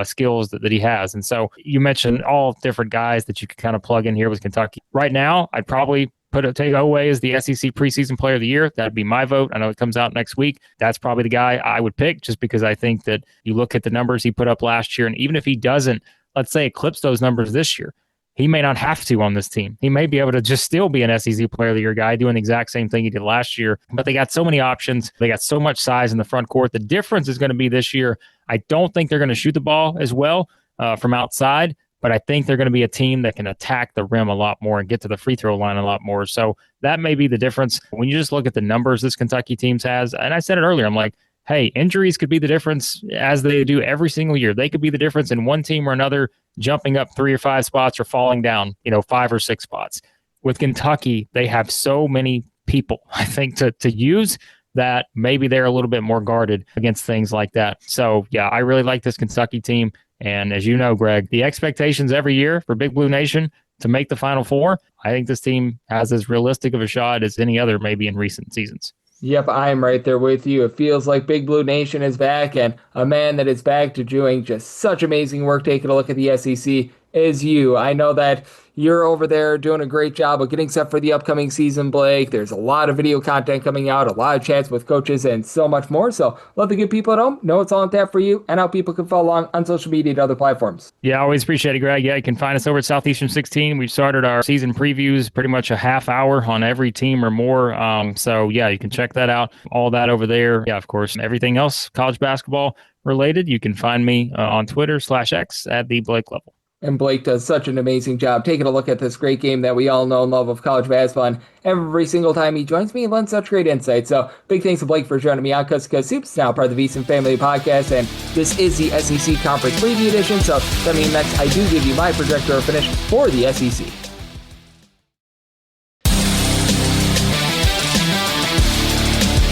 Speaker 3: skills that he has. And so you mentioned all different guys that you could kind of plug in here with Kentucky. Right now, I'd probably take Oweh as the SEC preseason player of the year, that'd be my vote. I know it comes out next week. That's probably the guy I would pick, just because I think that you look at the numbers he put up last year, and even if he doesn't, let's say, eclipse those numbers this year, he may not have to on this team. He may be able to just still be an SEC player of the year guy doing the exact same thing he did last year. But they got so many options. They got so much size in the front court. The difference is going to be this year, I don't think they're going to shoot the ball as well from outside, but I think they're going to be a team that can attack the rim a lot more and get to the free throw line a lot more. So that may be the difference. When you just look at the numbers this Kentucky team has, and I said it earlier, I'm like, hey, injuries could be the difference, as they do every single year. They could be the difference in one team or another jumping up 3 or 5 spots or falling down, 5 or 6 spots. With Kentucky, they have so many people, I think, to use that maybe they're a little bit more guarded against things like that. So, yeah, I really like this Kentucky team. And as you know, Greg, the expectations every year for Big Blue Nation to make the Final Four, I think this team has as realistic of a shot as any other maybe in recent seasons.
Speaker 2: Yep, I'm right there with you. It feels like Big Blue Nation is back, and a man that is back to doing just such amazing work taking a look at the SEC is you. I know that you're over there doing a great job of getting set for the upcoming season, Blake. There's a lot of video content coming out, a lot of chats with coaches, and so much more. So let the good people at home know it's all on tap for you and how people can follow along on social media and other platforms.
Speaker 3: Yeah, I always appreciate it, Greg. Yeah, you can find us over at Southeastern 16. We've started our season previews pretty much a half hour on every team or more. So, yeah, you can check that out. All that over there. Yeah, of course, everything else college basketball related, you can find me on Twitter/X at the Blake Lovell.
Speaker 2: And Blake does such an amazing job taking a look at this great game that we all know and love of college basketball. And every single time he joins me, he lends such great insight. So big thanks to Blake for joining me on Coast to Coast Hoops, now part of the VSiN Family Podcast. And this is the SEC Conference Preview Edition. So that means next I do give you my projector finish for the SEC.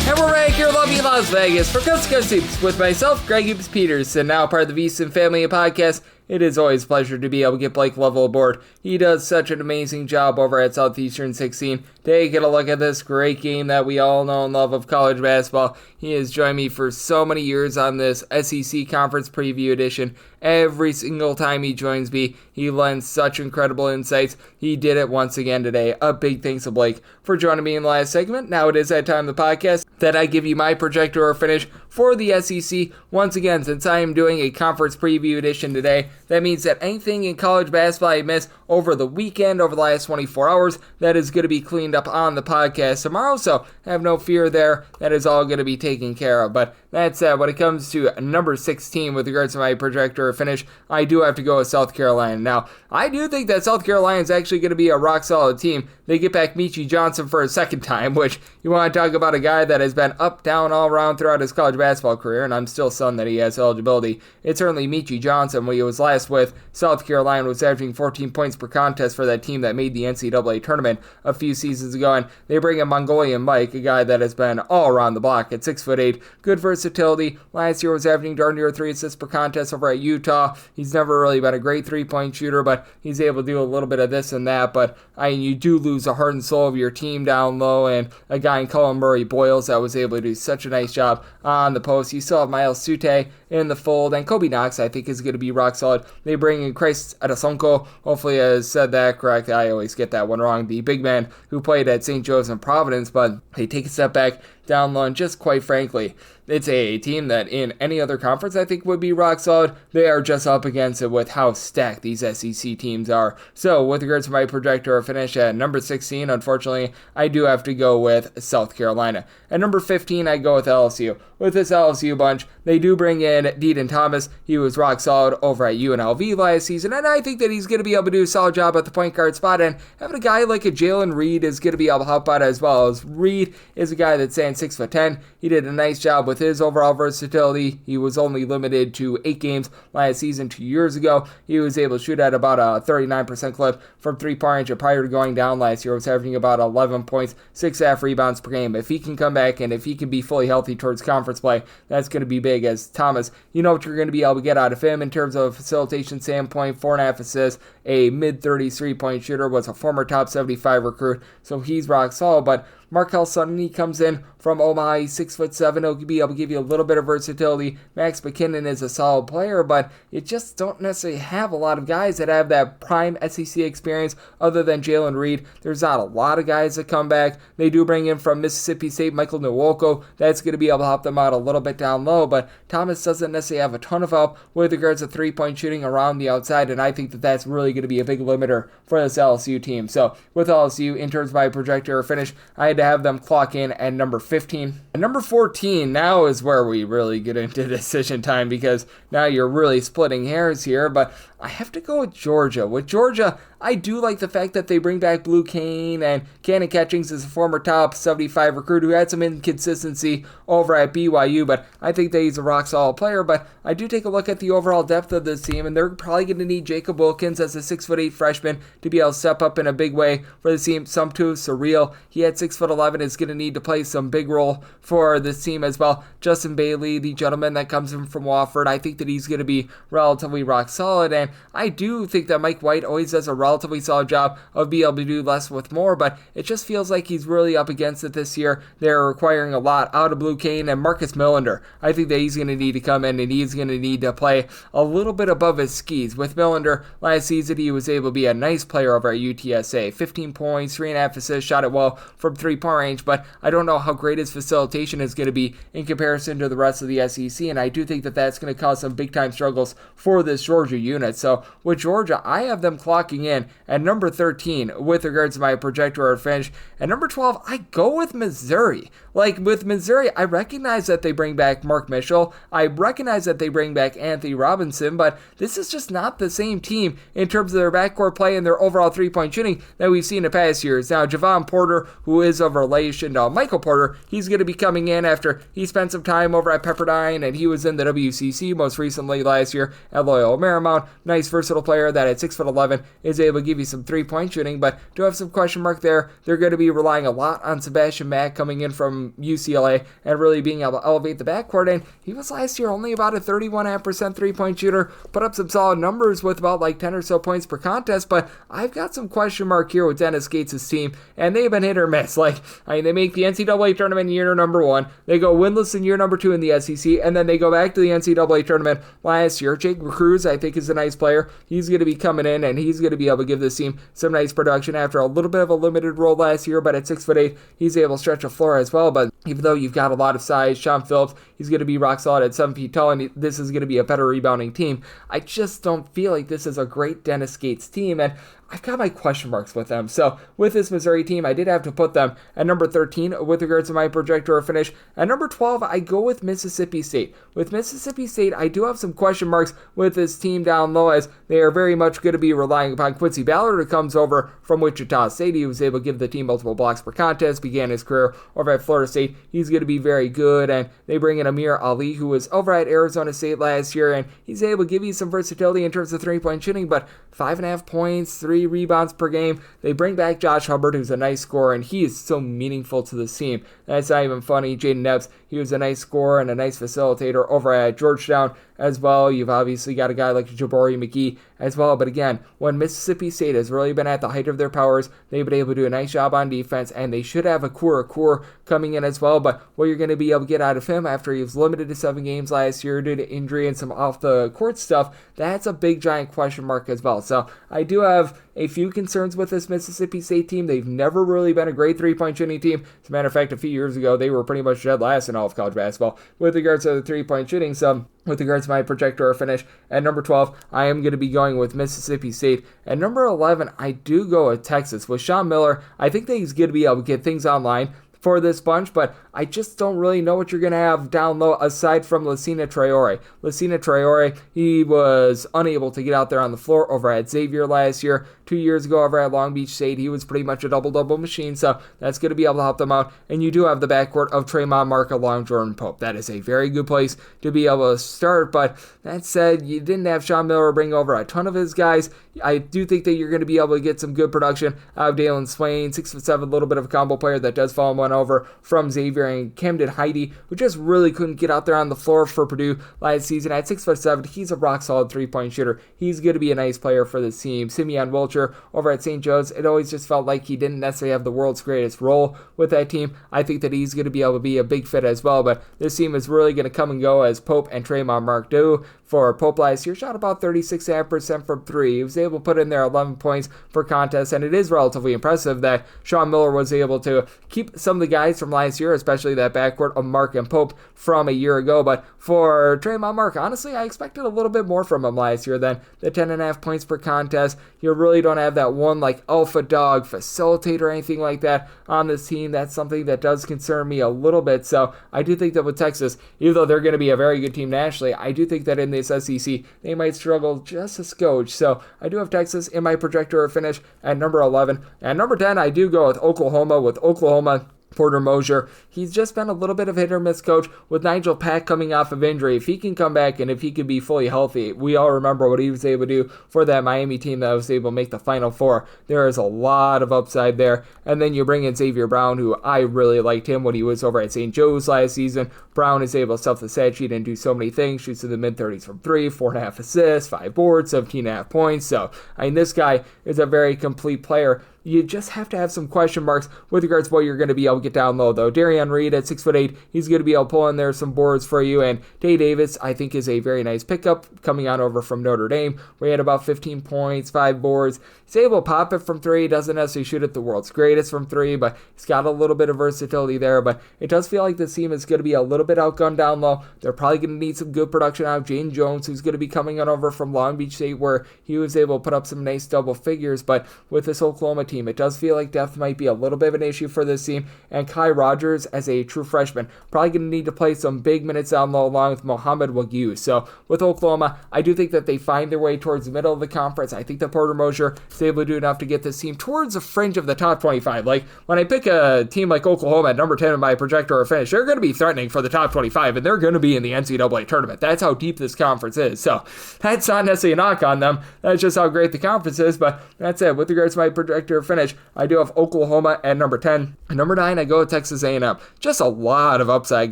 Speaker 2: And we're right here in lovely Las Vegas for Coast to Coast Hoops with myself, Greg Hoops Peters, and now part of the VSiN Family Podcast. It is always a pleasure to be able to get Blake Lovell aboard. He does such an amazing job over at Southeastern 16. Taking a look at this great game that we all know and love of college basketball. He has joined me for so many years on this SEC Conference Preview Edition. Every single time he joins me, he lends such incredible insights. He did it once again today. A big thanks to Blake for joining me in the last segment. Now it is that time of the podcast that I give you my projector or finish for the SEC. Once again, since I am doing a Conference Preview Edition today, that means that anything in college basketball I missed over the weekend, over the last 24 hours, that is going to be cleaned up on the podcast tomorrow, so have no fear there. That is all going to be taken care of. But that said, when it comes to number 16 with regards to my projector finish, I do have to go with South Carolina. Now, I do think that South Carolina is actually going to be a rock-solid team. They get back Meechie Johnson for a second time, which you want to talk about a guy that has been up, down, all around throughout his college basketball career, and I'm still stunned that he has eligibility. It's certainly Meechie Johnson. When he was last with South Carolina, was averaging 14 points per contest for that team that made the NCAA tournament a few seasons ago, and they bring in Mongolian Mike, a guy that has been all around the block at 6'8", good versatility. Last year was averaging darn near 3 assists per contest over at Utah. He's never really been a great three-point shooter, but he's able to do a little bit of this and that. But you do lose the heart and soul of your team down low, and a guy in Colin Murray Boyles that was able to do such a nice job on the post. You still have Miles Sute in the fold, and Kobe Knox, I think, is going to be rock solid. They bring in Christ Adesonko. Hopefully I said that correct. I always get that one wrong. The big man who played at St. Joe's in Providence, but they take a step back down low, and just quite frankly, it's a team that in any other conference I think would be rock solid. They are just up against it with how stacked these SEC teams are. So with regards to my projector finish at number 16, unfortunately, I do have to go with South Carolina. At number 15, I go with LSU. With this LSU bunch, they do bring in Deaton Thomas. He was rock solid over at UNLV last season, and I think that he's going to be able to do a solid job at the point guard spot, and having a guy like a Jalen Reed is going to be able to help out as well. As Reed is a guy that's saying 6'10". He did a nice job with his overall versatility. He was only limited to 8 games last season 2 years ago. He was able to shoot at about a 39% clip from 3-point range. Prior to going down last year, was averaging about 11 points, 6.5 rebounds per game. If he can come back and if he can be fully healthy towards conference play, that's going to be big. As Thomas, you know what you're going to be able to get out of him in terms of facilitation standpoint, 4.5 assists, a mid-30s 3-point shooter, was a former top 75 recruit, so he's rock solid. But Markel Sutton, he comes in from Omaha. He's 6'7". He'll be able to give you a little bit of versatility. Max McKinnon is a solid player, but you just don't necessarily have a lot of guys that have that prime SEC experience other than Jalen Reed. There's not a lot of guys that come back. They do bring in from Mississippi State Michael Nwoko. That's going to be able to help them out a little bit down low, but Thomas doesn't necessarily have a ton of help with regards to three-point shooting around the outside, and I think that that's really going to be a big limiter for this LSU team. So with LSU, in terms of my projector finish, I had to have them clock in at number 15. And number 14, now is where we really get into decision time, because now you're really splitting hairs here, but I have to go with Georgia. With Georgia, I do like the fact that they bring back Blue Kane, and Cannon Catchings is a former top 75 recruit who had some inconsistency over at BYU, but I think that he's a rock-solid player. But I do take a look at the overall depth of this team, and they're probably going to need Jacob Wilkins as a 6'8" freshman to be able to step up in a big way for the team. Somtu Surreal, he had 6'11", is going to need to play some big role for this team as well. Justin Bailey, the gentleman that comes in from Wofford, I think that he's going to be relatively rock-solid, and I do think that Mike White always does a relatively solid job of being able to do less with more, but it just feels like he's really up against it this year. They're requiring a lot out of Blue Kane and Marcus Millender. I think that he's going to need to come in, and he's going to need to play a little bit above his skis. With Millender, last season he was able to be a nice player over at UTSA. 15 points, 3.5 assists, shot it well from three-point range, but I don't know how great his facilitation is going to be in comparison to the rest of the SEC, and I do think that that's going to cause some big-time struggles for this Georgia unit. So with Georgia, I have them clocking in at number 13 with regards to my projector finish. At number 12, I go with Missouri. Like, with Missouri, I recognize that they bring back Mark Mitchell. I recognize that they bring back Anthony Robinson, but this is just not the same team in terms of their backcourt play and their overall three-point shooting that we've seen in past years. Now, Javon Porter, who is of relation to Michael Porter, he's going to be coming in after he spent some time over at Pepperdine, and he was in the WCC most recently last year at Loyola Marymount. Nice, versatile player that at 6'11" is able to give you some three-point shooting, but do have some question mark there. They're going to be relying a lot on Sebastian Mack coming in from UCLA and really being able to elevate the backcourt, and he was last year only about a 31.5% three-point shooter, put up some solid numbers with about like 10 or so points per contest, but I've got some question mark here with Dennis Gates' team, and they've been hit or miss. Like, I mean, they make the NCAA tournament in year number 1, they go winless in year number 2 in the SEC, and then they go back to the NCAA tournament last year. Jake Cruz, I think, is a nice player. He's going to be coming in, and he's going to be able to give this team some nice production after a little bit of a limited role last year, but at 6'8", he's able to stretch the floor as well. But even though you've got a lot of size, Sean Phillips, he's going to be rock solid at 7 feet tall, and this is going to be a better rebounding team. I just don't feel like this is a great Dennis Gates team, and I've got my question marks with them. So with this Missouri team, I did have to put them at number 13 with regards to my projector finish. At number 12, I go with Mississippi State. With Mississippi State, I do have some question marks with this team down low, as they are very much going to be relying upon Quincy Ballard, who comes over from Wichita State. He was able to give the team multiple blocks per contest, began his career over at Florida State. He's going to be very good, and they bring in Amir Ali, who was over at Arizona State last year, and he's able to give you some versatility in terms of three-point shooting, but 5.5 points, 3 rebounds per game. They bring back Josh Hubbard, who's a nice scorer, and he is so meaningful to this team. That's not even funny. Jaden Epps, he was a nice scorer and a nice facilitator over at Georgetown as well. You've obviously got a guy like Jabari McGee as well. But again, when Mississippi State has really been at the height of their powers, they've been able to do a nice job on defense, and they should have a Akur coming in as well. But what you're going to be able to get out of him after he was limited to 7 games last year due to injury and some off-the-court stuff, that's a big, giant question mark as well. So I do have a few concerns with this Mississippi State team. They've never really been a great three-point shooting team. As a matter of fact, a few years ago, they were pretty much dead last in all of college basketball with regards to the three-point shooting. So with regards to my projector finish, at number 12, I am going to be going with Mississippi State. At number 11, I do go with Texas. With Sean Miller, I think that he's going to be able to get things online for this bunch, but I just don't really know what you're going to have down low aside from Lucina Traore. Lucina Traore, he was unable to get out there on the floor over at Xavier last year. 2 years ago over at Long Beach State, he was pretty much a double-double machine, so that's going to be able to help them out. And you do have the backcourt of Tremont Mark along Jordan Pope. That is a very good place to be able to start, but that said, you didn't have Sean Miller bring over a ton of his guys. I do think that you're going to be able to get some good production out of Dalen Swain, 6'7", a little bit of a combo player that does fall in one on over from Xavier, and Camden Heide, who just really couldn't get out there on the floor for Purdue last season. At 6'7", he's a rock-solid three-point shooter. He's going to be a nice player for this team. Simeon Wilcher over at St. Joe's, it always just felt like he didn't necessarily have the world's greatest role with that team. I think that he's going to be able to be a big fit as well, but this team is really going to come and go as Pope and Tremont Mark do. For Pope last year, shot about 36.5% from three. He was able to put in there 11 points per contest, and it is relatively impressive that Sean Miller was able to keep some of the guys from last year, especially that backcourt of Mark and Pope from a year ago. But for Tremont Mark, honestly, I expected a little bit more from him last year than the 10.5 points per contest. You really don't have that one like alpha dog facilitator or anything like that on this team. That's something that does concern me a little bit. So I do think that with Texas, even though they're going to be a very good team nationally, I do think that in this SEC, they might struggle just a skosh. So I do have Texas in my projector finish at number 11. At number 10, I do go with Oklahoma. Porter Moser, he's just been a little bit of hit or miss coach with Nigel Pack coming off of injury. If he can come back and if he can be fully healthy, we all remember what he was able to do for that Miami team that was able to make the Final Four. There is a lot of upside there. And then you bring in Xavier Brown, who I really liked him when he was over at St. Joe's last season. Brown is able to stuff the stat sheet and do so many things. Shoots in the mid-30s from three, 4.5 assists, 5 boards, 17.5 points. So, I mean, this guy is a very complete player. You just have to have some question marks with regards to what you're going to be able to get down low, though. Darian Reed at 6'8", he's going to be able to pull in there some boards for you. And Tay Davis, I think, is a very nice pickup coming on over from Notre Dame, where he had about 15 points, 5 boards. He's able to pop it from three. Doesn't necessarily shoot it the world's greatest from three, but he's got a little bit of versatility there. But it does feel like this team is going to be a little bit outgunned down low. They're probably going to need some good production out of Jane Jones, who's going to be coming on over from Long Beach State, where he was able to put up some nice double figures. But with this Oklahoma team, it does feel like depth might be a little bit of an issue for this team. And Kai Rogers, as a true freshman, probably going to need to play some big minutes down low along with Mohamed Wagyu. So with Oklahoma, I do think that they find their way towards the middle of the conference. I think that Porter Moser is able to do enough to get this team towards the fringe of the top 25. Like, when I pick a team like Oklahoma at number 10 in my projector or finish, they're going to be threatening for the top 25, and they're going to be in the NCAA tournament. That's how deep this conference is. So that's not necessarily a knock on them. That's just how great the conference is. But that's it. With regards to my projector finish, I do have Oklahoma at number 10. At number 9, I go with Texas A&M. Just a lot of upside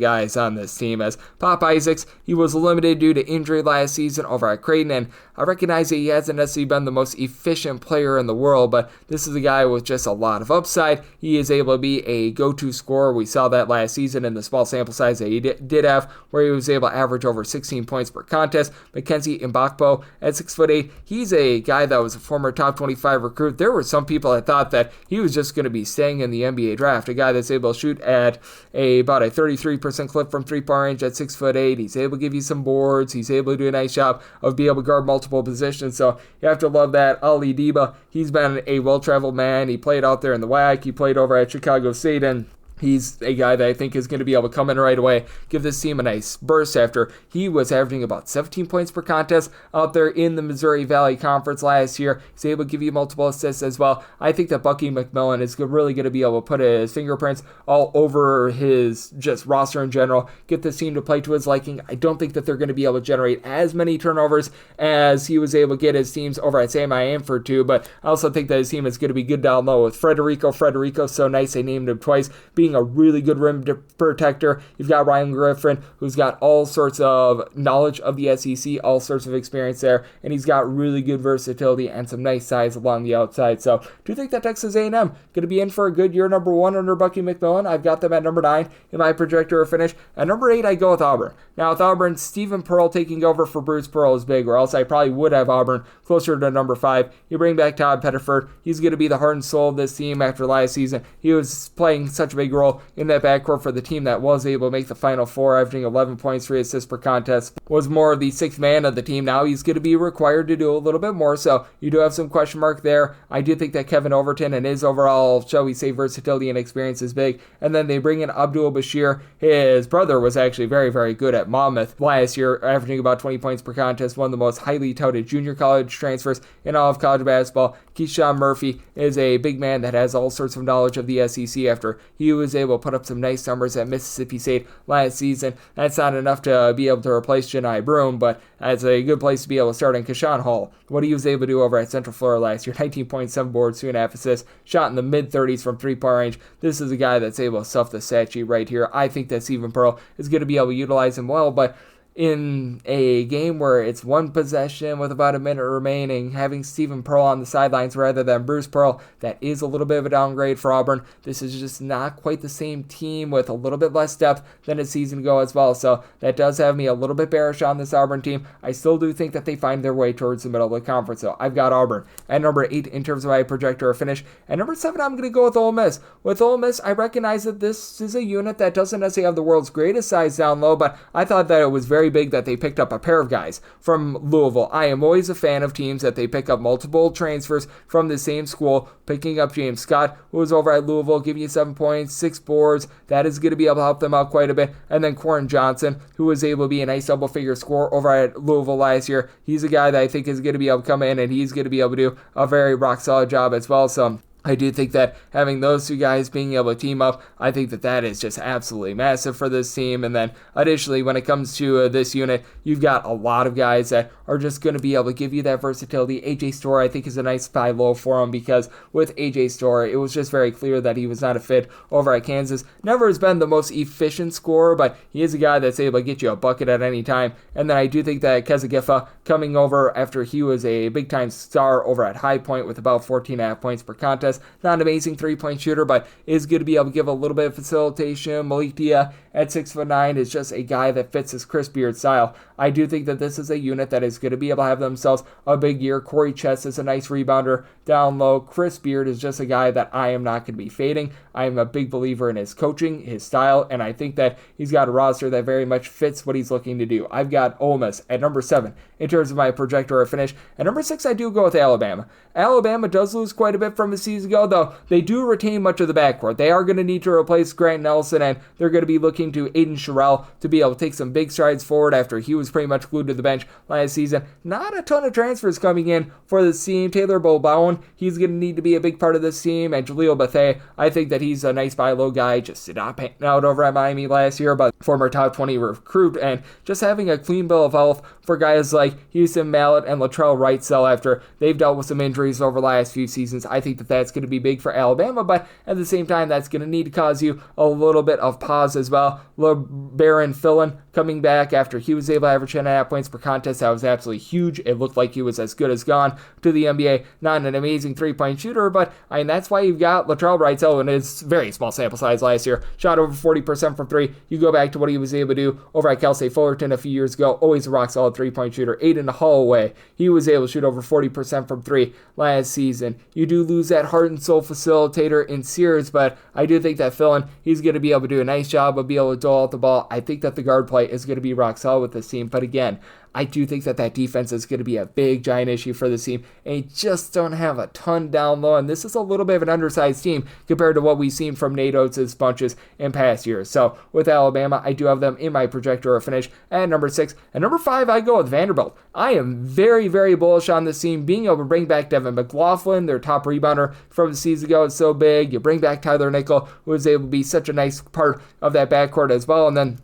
Speaker 2: guys on this team, as Pop Isaacs, he was limited due to injury last season over at Creighton, and I recognize that he hasn't necessarily been the most efficient player in the world, but this is a guy with just a lot of upside. He is able to be a go-to scorer. We saw that last season in the small sample size that he did have, where he was able to average over 16 points per contest. Mackenzie Mbakpo at 6'8", he's a guy that was a former top 25 recruit. There were some people that thought that he was just going to be staying in the NBA draft. A guy that's able to shoot at about a 33% clip from three-point range at 6'8". He's able to give you some boards. He's able to do a nice job of being able to guard multiple positions. So you have to love that. Ali Deba, he's been a well-traveled man. He played out there in the WAC. He played over at Chicago State, and he's a guy that I think is going to be able to come in right away, give this team a nice burst after he was averaging about 17 points per contest out there in the Missouri Valley Conference last year. He's able to give you multiple assists as well. I think that Bucky McMillan is really going to be able to put his fingerprints all over his just roster in general, get this team to play to his liking. I don't think that they're going to be able to generate as many turnovers as he was able to get his teams over at Sam Amford to, but I also think that his team is going to be good down low with Frederico, so nice they named him twice, being a really good rim protector. You've got Ryan Griffin, who's got all sorts of knowledge of the SEC, all sorts of experience there, and he's got really good versatility and some nice size along the outside. So, do you think that Texas A&M going to be in for a good year number 1 under Bucky McMillan? I've got them at number 9 in my projector finish. At number 8, I go with Auburn. Now, with Auburn, Stephen Pearl taking over for Bruce Pearl is big, or else I probably would have Auburn closer to number 5. You bring back Todd Pettiford. He's going to be the heart and soul of this team after last season. He was playing such a big role in that backcourt for the team that was able to make the Final Four, averaging 11 points, 3 assists per contest, was more of the sixth man of the team. Now he's going to be required to do a little bit more, so you do have some question mark there. I do think that Kevin Overton and his overall, shall we say, versatility and experience is big. And then they bring in Abdul Bashir. His brother was actually very, very good at Monmouth last year, averaging about 20 points per contest, one of the most highly touted junior college transfers in all of college basketball. Keyshawn Murphy is a big man that has all sorts of knowledge of the SEC after he was was able to put up some nice numbers at Mississippi State last season. That's not enough to be able to replace Jani Broom, but that's a good place to be able to start in Keshawn Hall. What he was able to do over at Central Florida last year, 19.7 boards, 2.5 assists, shot in the mid-30s from three-point range. This is a guy that's able to stuff the stat sheet right here. I think that Stephen Pearl is going to be able to utilize him well, but in a game where it's one possession with about a minute remaining, having Stephen Pearl on the sidelines rather than Bruce Pearl, that is a little bit of a downgrade for Auburn. This is just not quite the same team with a little bit less depth than a season ago as well, so that does have me a little bit bearish on this Auburn team. I still do think that they find their way towards the middle of the conference, though. I've got Auburn at number 8 in terms of my projector or finish. At number 7, I'm going to go with Ole Miss. With Ole Miss, I recognize that this is a unit that doesn't necessarily have the world's greatest size down low, but I thought that it was very big that they picked up a pair of guys from Louisville. I am always a fan of teams that they pick up multiple transfers from the same school, picking up James Scott, who was over at Louisville, giving you 7 points, 6 boards. That is going to be able to help them out quite a bit. And then Quarren Johnson, who was able to be a nice double-figure scorer over at Louisville last year. He's a guy that I think is going to be able to come in, and he's going to be able to do a very rock-solid job as well. So I do think that having those two guys being able to team up, I think that that is just absolutely massive for this team. And then additionally, when it comes to this unit, you've got a lot of guys that are just going to be able to give you that versatility. AJ Storr, I think, is a nice buy low for him, because with AJ Storr, it was just very clear that he was not a fit over at Kansas. Never has been the most efficient scorer, but he is a guy that's able to get you a bucket at any time. And then I do think that Kezigefa coming over after he was a big-time star over at High Point with about 14.5 points per contest. Not an amazing three-point shooter, but is going to be able to give a little bit of facilitation. Malik Dia at 6'9" is just a guy that fits his Chris Beard style. I do think that this is a unit that is going to be able to have themselves a big year. Corey Chess is a nice rebounder down low. Chris Beard is just a guy that I am not going to be fading. I am a big believer in his coaching, his style, and I think that he's got a roster that very much fits what he's looking to do. I've got Ole Miss at number 7 in terms of my projector or finish. At number 6, I do go with Alabama. Alabama does lose quite a bit from a season ago, though they do retain much of the backcourt. They are going to need to replace Grant Nelson, and they're going to be looking to Aiden Sherrill to be able to take some big strides forward after he was pretty much glued to the bench last season. Not a ton of transfers coming in for this team. Taylor Bowen, he's going to need to be a big part of this team, and Jaleel Bethea, I think that he's a nice buy low guy. Just did not pan out over at Miami last year, but former top 20 recruit, and just having a clean bill of health for guys like Houston Mallett and Latrell Wrightsell after they've dealt with some injuries over the last few seasons. I think that that's going to be big for Alabama, but at the same time, that's going to need to cause you a little bit of pause as well. Baron Philin coming back after he was able to average 10.5 points per contest. That was absolutely huge. It looked like he was as good as gone to the NBA. Not an amazing three-point shooter, but that's why you've got Latrell Wrightsell in his very small sample size last year. Shot over 40% from 3. You go back to what he was able to do over at Cal State Fullerton a few years ago. Always a rock-solid three-point shooter. Aiden Holloway, he was able to shoot over 40% from 3 last season. You do lose that heart and soul facilitator in Sears, but I do think that Philin, he's going to be able to do a nice job of being able to dole out the ball. I think that the guard play is going to be rock solid with this team, but again, I do think that that defense is going to be a big, giant issue for this team, and you just don't have a ton down low, and this is a little bit of an undersized team compared to what we've seen from Nate Oates' bunches in past years. So with Alabama, I do have them in my projector or finish at number 6. At number 5, I go with Vanderbilt. I am very, very bullish on this team. Being able to bring back Devin McLaughlin, their top rebounder from the season ago, is so big. You bring back Tyler Nickel, who was able to be such a nice part of that backcourt as well, and then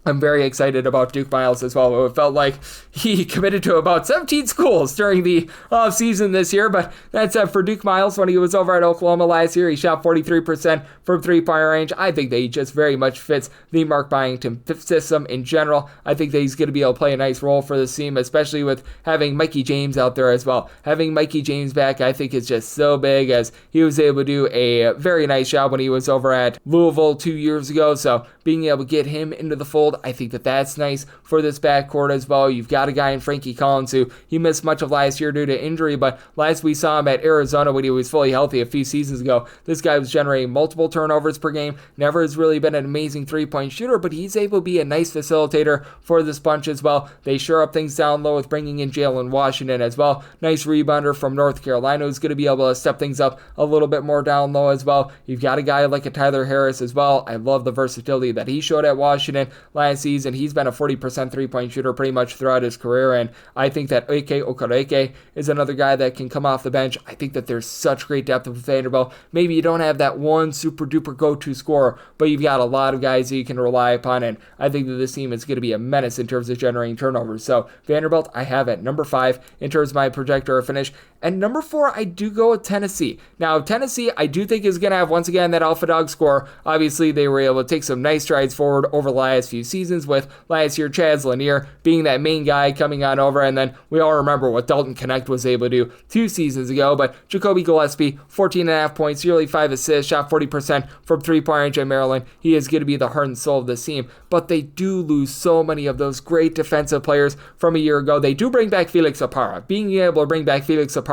Speaker 2: I'm very excited about Duke Miles as well. It felt like he committed to about 17 schools during the offseason this year, but that's for Duke Miles. When he was over at Oklahoma last year, he shot 43% from three-point range. I think that he just very much fits the Mark Byington system in general. I think that he's going to be able to play a nice role for this team, especially with having Mikey James out there as well. Having Mikey James back, I think, is just so big, as he was able to do a very nice job when he was over at Louisville 2 years ago. So being able to get him into the fold, I think that that's nice for this backcourt as well. You've got a guy in Frankie Collins who he missed much of last year due to injury, but last we saw him at Arizona when he was fully healthy a few seasons ago, this guy was generating multiple turnovers per game. Never has really been an amazing three-point shooter, but he's able to be a nice facilitator for this bunch as well. They shore up things down low with bringing in Jalen Washington as well. Nice rebounder from North Carolina who's going to be able to step things up a little bit more down low as well. You've got a guy like a Tyler Harris as well. I love the versatility that he showed at Washington last last season. He's been a 40% three-point shooter pretty much throughout his career, and I think that Ike Okereke is another guy that can come off the bench. I think that there's such great depth with Vanderbilt. Maybe you don't have that one super-duper go-to scorer, but you've got a lot of guys that you can rely upon, and I think that this team is going to be a menace in terms of generating turnovers. So Vanderbilt, I have at number 5 in terms of my projector finish. And number 4, I do go with Tennessee. Now, Tennessee, I do think is going to have, once again, that alpha dog score. Obviously, they were able to take some nice strides forward over the last few seasons, with last year Chaz Lanier being that main guy coming on over. And then we all remember what Dalton Connect was able to do 2 seasons ago. But Jacoby Gillespie, 14.5 points, nearly 5 assists, shot 40% from three-point range at Maryland. He is going to be the heart and soul of this team. But they do lose so many of those great defensive players from a year ago. They do bring back Felix Apara. Being able to bring back Felix Apara,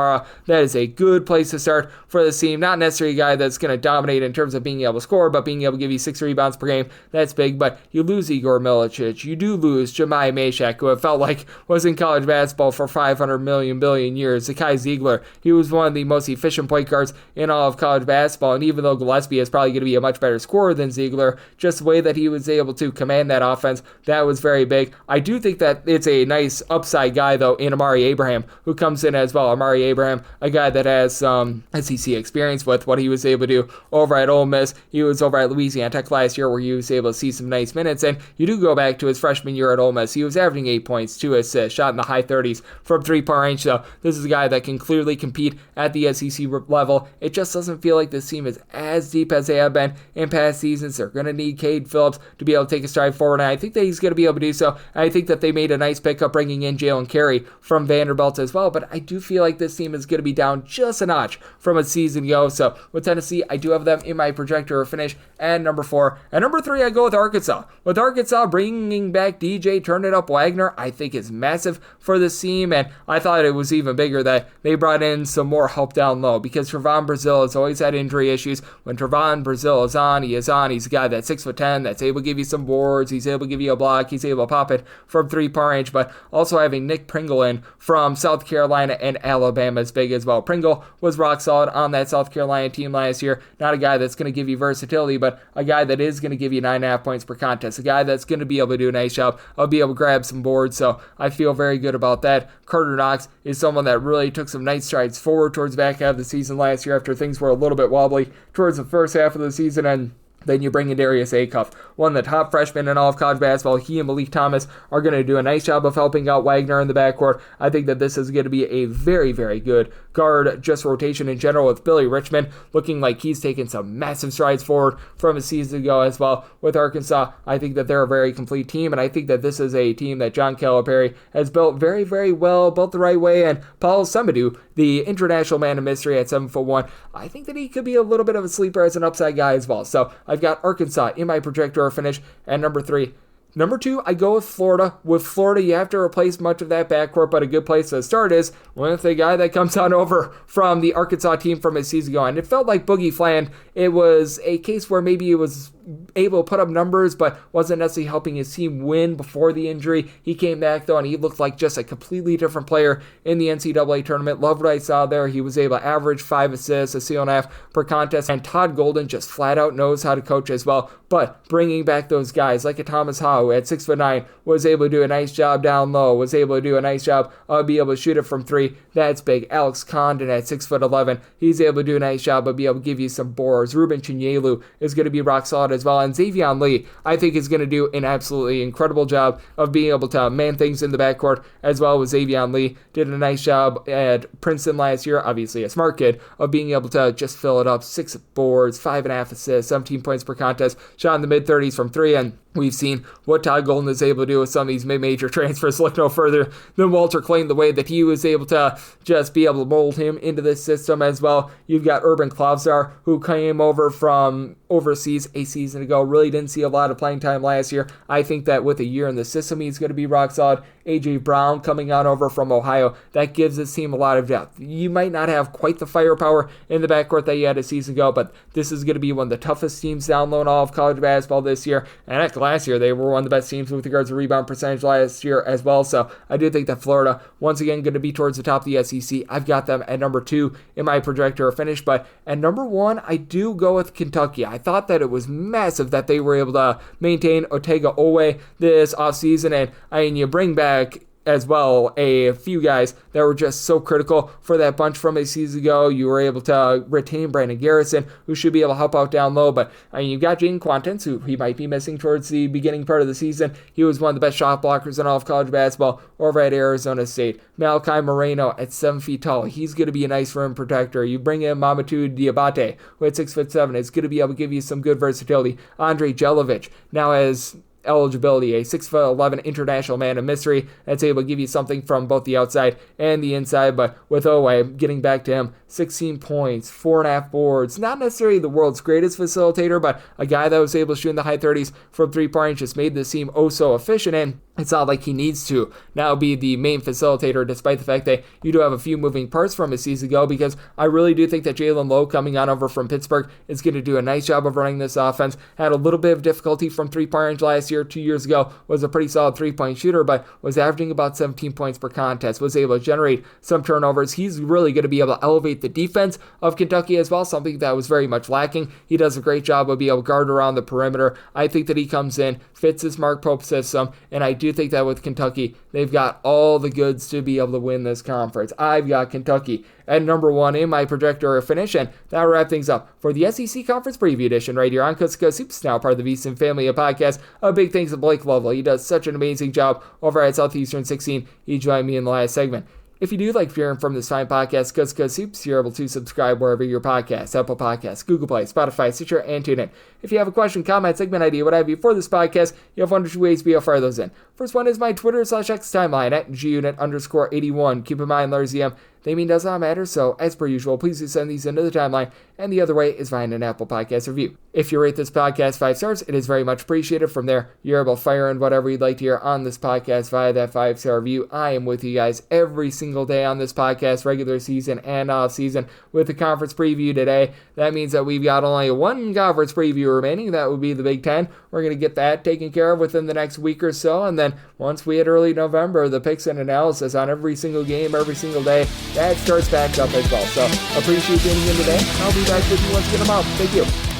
Speaker 2: that is a good place to start for this team. Not necessarily a guy that's going to dominate in terms of being able to score, but being able to give you 6 rebounds per game, that's big. But you lose Igor Milicic. You do lose Jemai Mashak, who it felt like was in college basketball for 500 billion years. Zakai Ziegler, he was one of the most efficient point guards in all of college basketball. And even though Gillespie is probably going to be a much better scorer than Ziegler, just the way that he was able to command that offense, that was very big. I do think that it's a nice upside guy, though, in Amari Abraham, who comes in as well. Amari Abraham, a guy that has some SEC experience with what he was able to do over at Ole Miss. He was over at Louisiana Tech last year, where he was able to see some nice minutes. And you do go back to his freshman year at Ole Miss, he was averaging 8 points, 2 assists, shot in the high 30s from three-point range. So this is a guy that can clearly compete at the SEC level. It just doesn't feel like this team is as deep as they have been in past seasons. They're going to need Cade Phillips to be able to take a stride forward, and I think that he's going to be able to do so. I think that they made a nice pickup bringing in Jalen Carey from Vanderbilt as well, but I do feel like this team is going to be down just a notch from a season ago. So with Tennessee, I do have them in my projector finish at number 4. At number 3, I go with Arkansas. With Arkansas bringing back DJ Turn It Up Wagner, I think is massive for this team, and I thought it was even bigger that they brought in some more help down low, because Trevon Brazile has always had injury issues. When Trevon Brazile is on, he is on. He's a guy that's 6'10", that's able to give you some boards, he's able to give you a block, he's able to pop it from three-point range. But also having Nick Pringle in from South Carolina and Alabama is big as well. Pringle was rock solid on that South Carolina team last year. Not a guy that's going to give you versatility, but a guy that is going to give you 9.5 points per contest. A guy that's going to be able to do a nice job of be able to grab some boards. So I feel very good about that. Carter Knox is someone that really took some nice strides forward towards the back half of the season last year, after things were a little bit wobbly towards the first half of the season. And then you bring in Darius Acuff, one of the top freshmen in all of college basketball. He and Malik Thomas are going to do a nice job of helping out Wagner in the backcourt. I think that this is going to be a very, very good guard just rotation in general, with Billy Richmond looking like he's taken some massive strides forward from a season ago as well. With Arkansas, I think that they're a very complete team, and I think that this is a team that John Calipari has built very, very well, built the right way. And Paul Semadou, the international man of mystery at 7'1", I think that he could be a little bit of a sleeper as an upside guy as well. So I've got Arkansas in my projector finish at number 3. Number 2, I go with Florida. With Florida, you have to replace much of that backcourt, but a good place to start is with the guy that comes on over from the Arkansas team from a season ago. And it felt like Boogie Fland. It was a case where maybe it was able to put up numbers, but wasn't necessarily helping his team win before the injury. He came back, though, and he looked like just a completely different player in the NCAA tournament. Loved what I saw there. He was able to average 5 assists, a steal and a half per contest, and Todd Golden just flat out knows how to coach as well. But bringing back those guys like a Thomas Howe at 6'9", was able to do a nice job down low, was able to do a nice job of being able to shoot it from 3. That's big. Alex Condon at 6'11", he's able to do a nice job of being able to give you some boards. Ruben Chinyelu is going to be rock solid as well. And Xavion Lee, I think, is going to do an absolutely incredible job of being able to man things in the backcourt as well. With Xavion Lee, did a nice job at Princeton last year, obviously a smart kid, of being able to just fill it up. 6 boards, 5.5 assists, 17 points per contest, shot in the mid-30s from 3, and we've seen what Todd Golden is able to do with some of these mid-major transfers. Look no further than Walter Clayton, the way that he was able to just be able to mold him into this system as well. You've got Urban Klavzar, who came over from overseas a season ago, really didn't see a lot of playing time last year. I think that with a year in the system, he's going to be rock solid. A.J. Brown coming on over from Ohio, that gives this team a lot of depth. You might not have quite the firepower in the backcourt that you had a season ago, but this is going to be one of the toughest teams down low in all of college basketball this year. And last year. They were one of the best teams with regards to rebound percentage last year as well. So I do think that Florida, once again, going to be towards the top of the SEC. I've got them at number 2 in my projector finish. But at number 1, I do go with Kentucky. I thought that it was massive that they were able to maintain Otega Owe this offseason. And you bring back as well a few guys that were just so critical for that bunch from a season ago. You were able to retain Brandon Garrison, who should be able to help out down low. But you've got Jaden Quantins, who he might be missing towards the beginning part of the season. He was one of the best shot blockers in all of college basketball over at Arizona State. Malachi Moreno at 7 feet tall. He's going to be a nice rim protector. You bring in Mamadou Diabate, who at 6'7" is going to be able to give you some good versatility. Andre Jelovic now has eligibility, a 6'11" international man of mystery that's able to give you something from both the outside and the inside. But with Owe, getting back to him, 16 points, 4.5 boards, not necessarily the world's greatest facilitator, but a guy that was able to shoot in the high 30s from 3-point just made this team oh so efficient. And it's not like he needs to now be the main facilitator, despite the fact that you do have a few moving parts from a season ago, because I really do think that Jalen Lowe coming on over from Pittsburgh is going to do a nice job of running this offense. Had a little bit of difficulty from 3-point range last year. 2 years ago was a pretty solid 3-point shooter, but was averaging about 17 points per contest, was able to generate some turnovers. He's really going to be able to elevate the defense of Kentucky as well, something that was very much lacking. He does a great job of being able to guard around the perimeter. I think that he comes in, fits his Mark Pope system, and I do think that with Kentucky, they've got all the goods to be able to win this conference. I've got Kentucky at number 1 in my projector finish, and that'll wrap things up for the SEC Conference Preview Edition right here on Coast to Coast Hoops, now part of the VSiN family of podcasts. A big thanks to Blake Lovell. He does such an amazing job over at Southeastern 16. He joined me in the last segment. If you do like hearing from this fine podcast, Coast to Coast Hoops, you're able to subscribe wherever your podcasts, Apple Podcasts, Google Play, Spotify, Stitcher, and TuneIn. If you have a question, comment, segment idea, what have you for this podcast, you have 1 or 2 ways to be able to fire those in. First one is my Twitter/X timeline at gunit_81. Keep in mind, LarsEM, naming does not matter, so as per usual, please do send these into the timeline. And the other way is via an Apple Podcast review. If you rate this podcast 5 stars, it is very much appreciated. From there, you're able to fire in whatever you'd like to hear on this podcast via that 5-star review. I am with you guys every single day on this podcast, regular season and off season, with the conference preview today. That means that we've got only 1 conference preview remaining. That would be the Big Ten. We're going to get that taken care of within the next week or so. And then once we hit early November, the picks and analysis on every single game, every single day, that starts back up as well. So appreciate tuning in today. I'll be back with you once again tomorrow. Thank you.